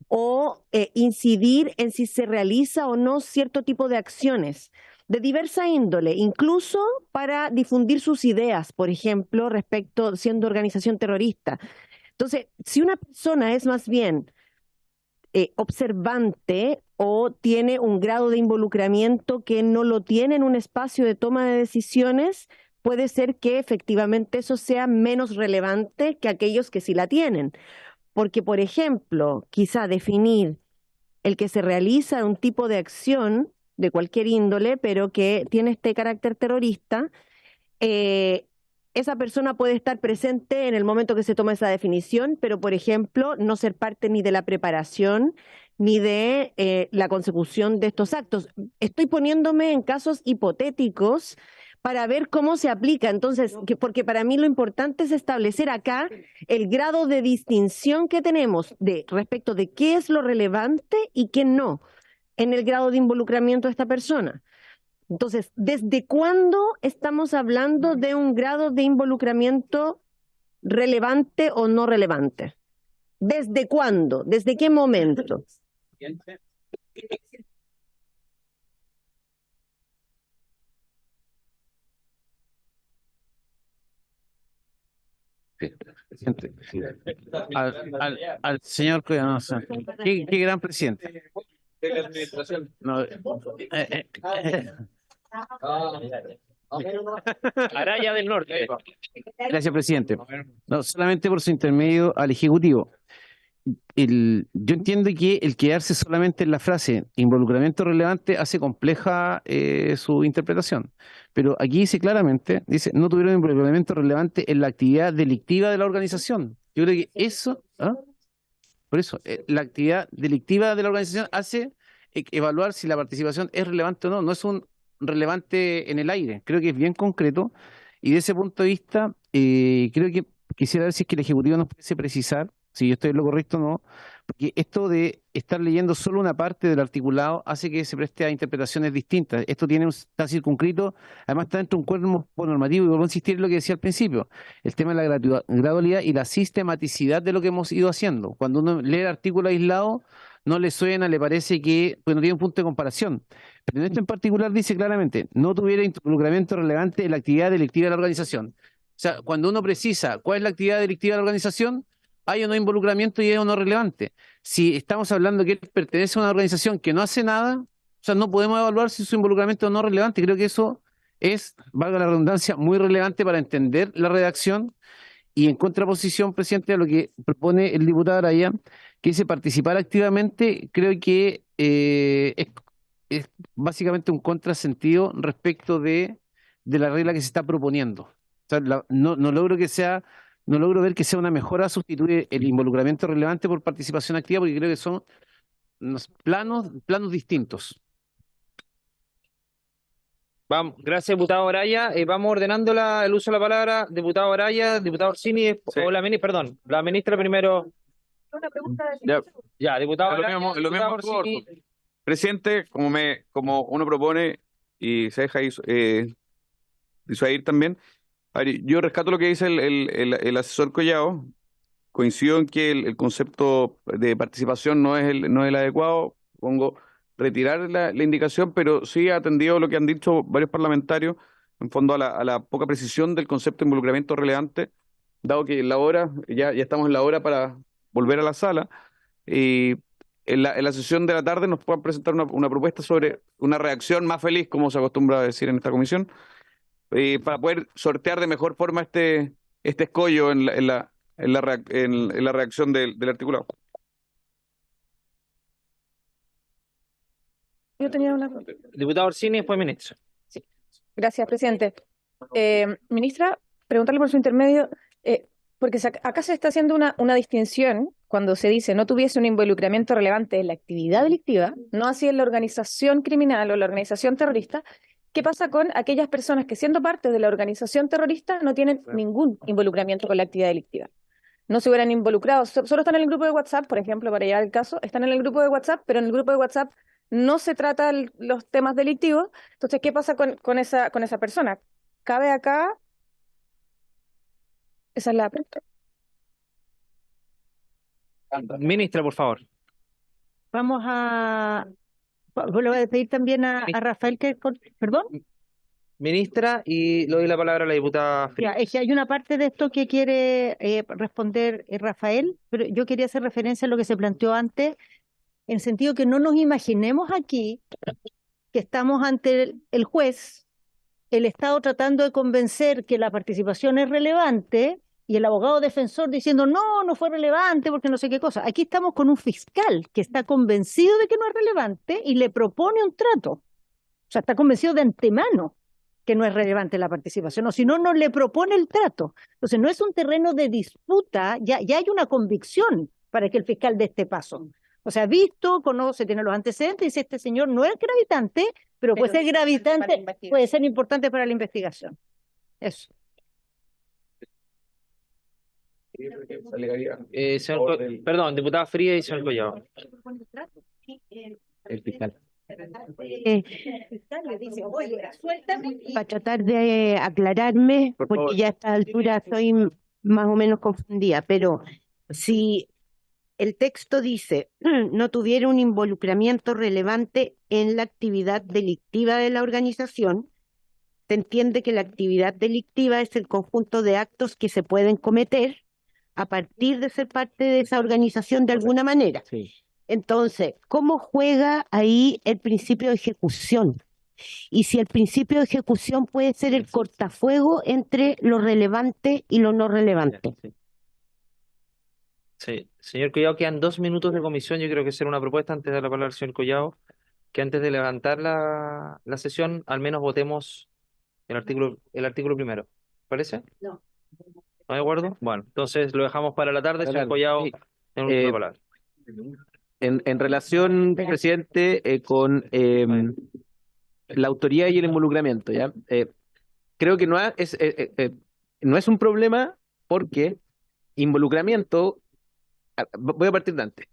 o incidir en si se realiza o no cierto tipo de acciones de diversa índole, incluso para difundir sus ideas, por ejemplo, respecto siendo organización terrorista. Entonces, si una persona es más bien observante o tiene un grado de involucramiento que no lo tiene en un espacio de toma de decisiones, puede ser que efectivamente eso sea menos relevante que aquellos que sí la tienen. Porque, por ejemplo, quizá definir el que se realiza un tipo de acción de cualquier índole, pero que tiene este carácter terrorista, esa persona puede estar presente en el momento que se toma esa definición, pero, por ejemplo, no ser parte ni de la preparación, ni de la consecución de estos actos. Estoy poniéndome en casos hipotéticos para ver cómo se aplica. Entonces, porque para mí lo importante es establecer acá el grado de distinción que tenemos respecto de qué es lo relevante y qué no en el grado de involucramiento de esta persona. Entonces, ¿desde cuándo estamos hablando de un grado de involucramiento relevante o no relevante? ¿Desde cuándo? ¿Desde qué momento? Presidente, al señor Cuevanosa, qué gran presidente. No, Araya del Norte. Gracias, presidente. No, solamente por su intermedio al Ejecutivo. Yo entiendo que el quedarse solamente en la frase involucramiento relevante hace compleja su interpretación, pero aquí dice claramente, dice, no tuvieron involucramiento relevante en la actividad delictiva de la organización. Yo creo que eso, por eso, la actividad delictiva de la organización hace evaluar si la participación es relevante o no, no es un relevante en el aire, creo que es bien concreto, y de ese punto de vista, creo que quisiera ver si es que el Ejecutivo nos puede precisar si yo estoy en lo correcto o no, porque esto de estar leyendo solo una parte del articulado hace que se preste a interpretaciones distintas. Esto está circunscrito, además está dentro de un cuerpo normativo, y vuelvo a insistir en lo que decía al principio, el tema de la gradualidad y la sistematicidad de lo que hemos ido haciendo. Cuando uno lee el artículo aislado, no le suena, le parece que pues, no tiene un punto de comparación. Pero en esto en particular dice claramente, no tuviera involucramiento relevante en la actividad delictiva de la organización. O sea, cuando uno precisa cuál es la actividad delictiva de la organización, hay o no involucramiento y es o no relevante. Si estamos hablando que él pertenece a una organización que no hace nada, o sea, no podemos evaluar si su involucramiento es o no relevante. Creo que eso es, valga la redundancia, muy relevante para entender la redacción y en contraposición, presidente, a lo que propone el diputado Araya, que dice participar activamente, creo que es básicamente un contrasentido respecto de la regla que se está proponiendo. O sea, no logro ver que sea una mejora sustituir el involucramiento relevante por participación activa, porque creo que son planos distintos. Vamos, gracias, diputado Araya. Vamos ordenando el uso de la palabra. Diputado Araya, diputado Orsini, Sí. o la ministra primero. Una pregunta Ya, diputado Araya, lo mismo diputado por Orsini. Presidente, como uno propone y se deja disuadir también, a ver, yo rescato lo que dice el asesor Collado, coincido en que el concepto de participación no es el adecuado, pongo retirar la indicación, pero sí ha atendido lo que han dicho varios parlamentarios, en fondo a la poca precisión del concepto de involucramiento relevante, dado que ya estamos en la hora para volver a la sala, y en la sesión de la tarde nos puedan presentar una propuesta sobre una reacción más feliz, como se acostumbra a decir en esta comisión, para poder sortear de mejor forma este escollo en la reacción del articulado. Yo tenía una... Diputado Orsini, después ministro. Gracias, presidente. Ministra, preguntarle por su intermedio, porque acá se está haciendo una distinción cuando se dice no tuviese un involucramiento relevante en la actividad delictiva, no así en la organización criminal o la organización terrorista. ¿Qué pasa con aquellas personas que siendo parte de la organización terrorista no tienen ningún involucramiento con la actividad delictiva? No se hubieran involucrado, solo están en el grupo de WhatsApp, por ejemplo, para llevar el caso, están en el grupo de WhatsApp, pero en el grupo de WhatsApp no se tratan los temas delictivos. Entonces, ¿qué pasa con esa persona? ¿Cabe acá? Esa es la pregunta. Ministra, por favor. Vamos a... Le voy a pedir también a Rafael que... ¿Perdón? Ministra, y le doy la palabra a la diputada. Ya, es que hay una parte de esto que quiere responder Rafael, pero yo quería hacer referencia a lo que se planteó antes, en el sentido que no nos imaginemos aquí que estamos ante el juez, el Estado tratando de convencer que la participación es relevante y el abogado defensor diciendo no fue relevante porque no sé qué cosa. Aquí estamos con un fiscal que está convencido de que no es relevante y le propone un trato. O sea, está convencido de antemano que no es relevante la participación, o si no, no le propone el trato. Entonces, no es un terreno de disputa, ya hay una convicción para que el fiscal dé este paso. O sea, visto, conoce, tiene los antecedentes, dice este señor no es gravitante, pero puede ser gravitante, puede ser importante para la investigación. Eso. Perdón, diputada Fría y señor Collado. El fiscal. Para tratar de aclararme, Por porque favor. ya a esta altura estoy más o menos confundida, pero si el texto dice no tuviera un involucramiento relevante en la actividad delictiva de la organización, se entiende que la actividad delictiva es el conjunto de actos que se pueden cometer a partir de ser parte de esa organización de alguna manera. Sí. Entonces, ¿cómo juega ahí el principio de ejecución? Y si el principio de ejecución puede ser el cortafuego entre lo relevante y lo no relevante. Sí, señor Collado, quedan 2 minutos de comisión. Yo creo que será una propuesta antes de dar la palabra al señor Collado, que antes de levantar la sesión, al menos votemos el artículo primero. ¿Parece? No. ¿No de acuerdo? Bueno, entonces lo dejamos para la tarde, señor Claro. Collado, Sí. en última palabra. En relación, presidente, con la autoría y el involucramiento, ¿ya? Creo que no es un problema porque involucramiento, voy a partir de antes.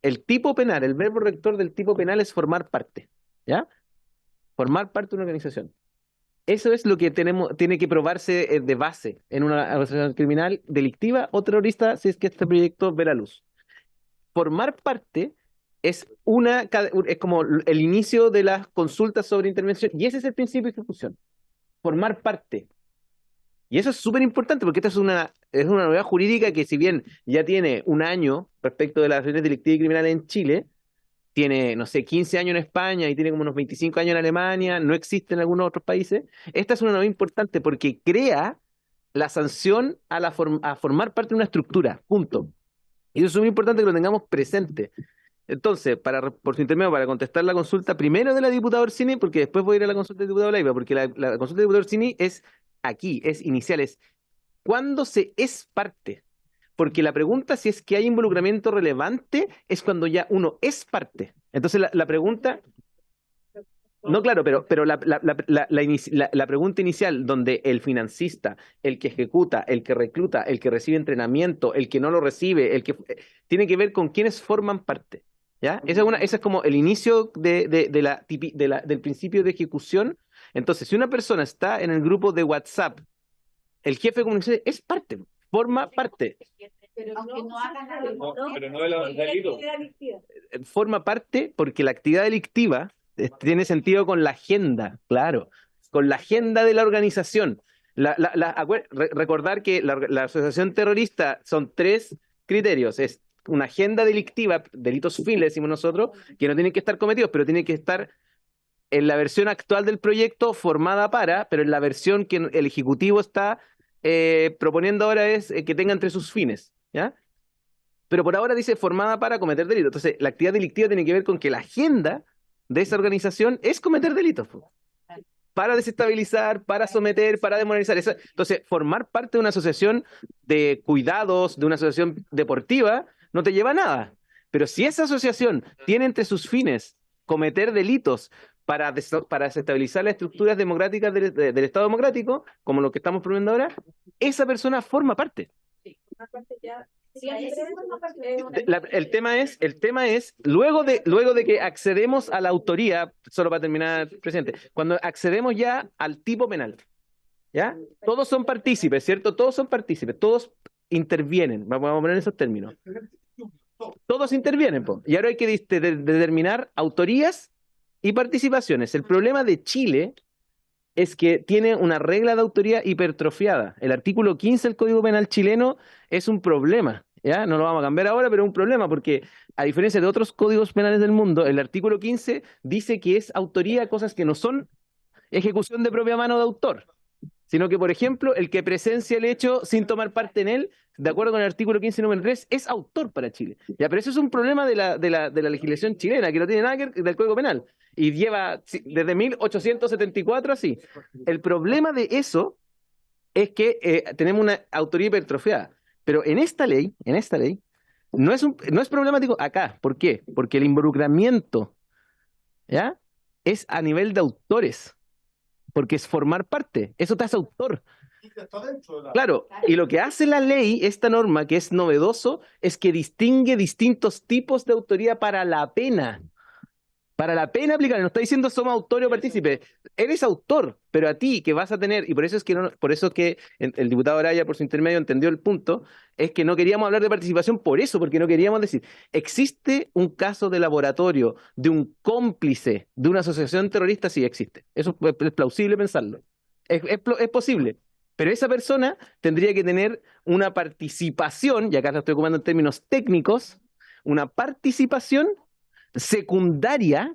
El tipo penal, el verbo rector del tipo penal es formar parte, ¿ya? Formar parte de una organización. Eso es lo que tiene que probarse de base en una organización criminal, delictiva o terrorista, si es que este proyecto ve la luz. Formar parte es como el inicio de las consultas sobre intervención, y ese es el principio de ejecución. Formar parte. Y eso es súper importante porque esta es una novedad jurídica que, si bien ya tiene un año respecto de las acciones delictivas y criminales en Chile, tiene, no sé, 15 años en España y tiene como unos 25 años en Alemania, no existe en algunos otros países. Esta es una novedad importante porque crea la sanción a formar parte de una estructura, punto. Y eso es muy importante que lo tengamos presente. Entonces, por su intermedio, para contestar la consulta primero de la diputada Orsini, porque después voy a ir a la consulta del diputado Leiva, porque la consulta del diputado Orsini es aquí, es inicial, es ¿cuándo se es parte? Porque la pregunta si es que hay involucramiento relevante es cuando ya uno es parte. Entonces la pregunta... No, claro, pero la pregunta inicial, donde el financista, el que ejecuta, el que recluta, el que recibe entrenamiento, el que no lo recibe, tiene que ver con quienes forman parte, ¿ya? Esa es como el inicio del principio de ejecución. Entonces, si una persona está en el grupo de WhatsApp, el jefe de comunicación es parte, forma parte. Aunque no haga nada. Pero no el delito. Forma parte porque la actividad delictiva tiene sentido con la agenda, claro, con la agenda de la organización. Recordar que la asociación terrorista son 3 criterios. Es una agenda delictiva, delitos fines, decimos nosotros, que no tienen que estar cometidos, pero tienen que estar en la versión actual del proyecto formada pero en la versión que el Ejecutivo está proponiendo ahora es que tenga entre sus fines, ¿ya? Pero por ahora dice formada para cometer delitos. Entonces, la actividad delictiva tiene que ver con que la agenda de esa organización es cometer delitos, para desestabilizar, para someter, para demoralizar. Entonces, formar parte de una asociación de cuidados, de una asociación deportiva, no te lleva a nada. Pero si esa asociación tiene entre sus fines cometer delitos para desestabilizar las estructuras democráticas del Estado democrático, como lo que estamos proponiendo ahora, esa persona forma parte. El tema es luego de que accedemos a la autoría, solo para terminar, presidente, cuando accedemos ya al tipo penal, ¿ya? Todos son partícipes, ¿cierto? Todos son partícipes, todos intervienen, vamos a poner esos términos. Todos intervienen, y ahora hay que determinar autorías y participaciones. El problema de Chile es que tiene una regla de autoría hipertrofiada. El artículo 15 del Código Penal chileno es un problema, ¿ya? No lo vamos a cambiar ahora, pero es un problema porque, a diferencia de otros códigos penales del mundo, el artículo 15 dice que es autoría de cosas que no son ejecución de propia mano de autor, sino que, por ejemplo, el que presencia el hecho sin tomar parte en él, de acuerdo con el artículo 15, número 3, es autor para Chile. Ya, pero eso es un problema de la legislación chilena, que no tiene nada que ver del Código Penal. Y lleva desde 1874 así. El problema de eso es que tenemos una autoría hipertrofiada. Pero en esta ley, No es problemático acá. ¿Por qué? Porque el involucramiento, ¿ya? Es a nivel de autores, porque es formar parte. Eso te hace autor. Claro, y lo que hace la ley, esta norma, que es novedoso, es que distingue distintos tipos de autoría para la pena. Para la pena aplicable, no está diciendo somos autores o partícipes. Eres autor, pero a ti que vas a tener, y por eso es que el diputado Araya, por su intermedio, entendió el punto, es que no queríamos hablar de participación por eso, porque no queríamos decir, existe un caso de laboratorio de un cómplice de una asociación terrorista, sí existe. Eso es plausible pensarlo. Es posible. Pero esa persona tendría que tener una participación, y acá lo estoy ocupando en términos técnicos, una participación secundaria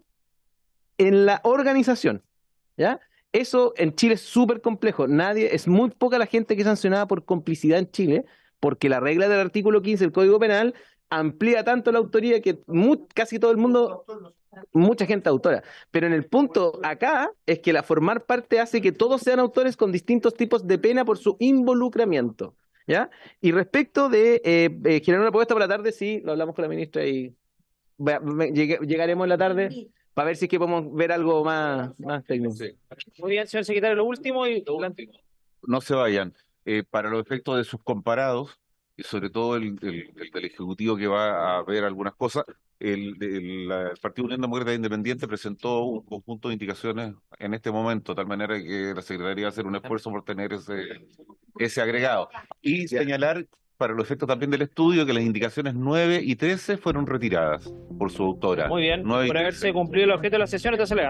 en la organización, ¿ya? Eso en Chile es súper complejo. Es muy poca la gente que es sancionada por complicidad en Chile, porque la regla del artículo 15 del Código Penal amplía tanto la autoría que casi todo el mundo, mucha gente autora. Pero en el punto acá es que la formar parte hace que todos sean autores con distintos tipos de pena por su involucramiento, ¿ya? Y respecto de generar una propuesta para la tarde, sí, lo hablamos con la ministra y llegaremos en la tarde para ver si es que podemos ver algo más técnico. Sí. Muy bien, señor secretario, lo último y No se vayan. Para los efectos de sus comparados, y sobre todo el del Ejecutivo que va a ver algunas cosas, el Partido Unión Demócrata Independiente presentó un conjunto de indicaciones en este momento, de tal manera que la Secretaría va a hacer un esfuerzo por tener ese agregado. Y señalar, para los efectos también del estudio, que las indicaciones 9 y 13 fueron retiradas por su autora. muy bien, 9 y por 13. haberse cumplido el objeto de la sesión, entonces le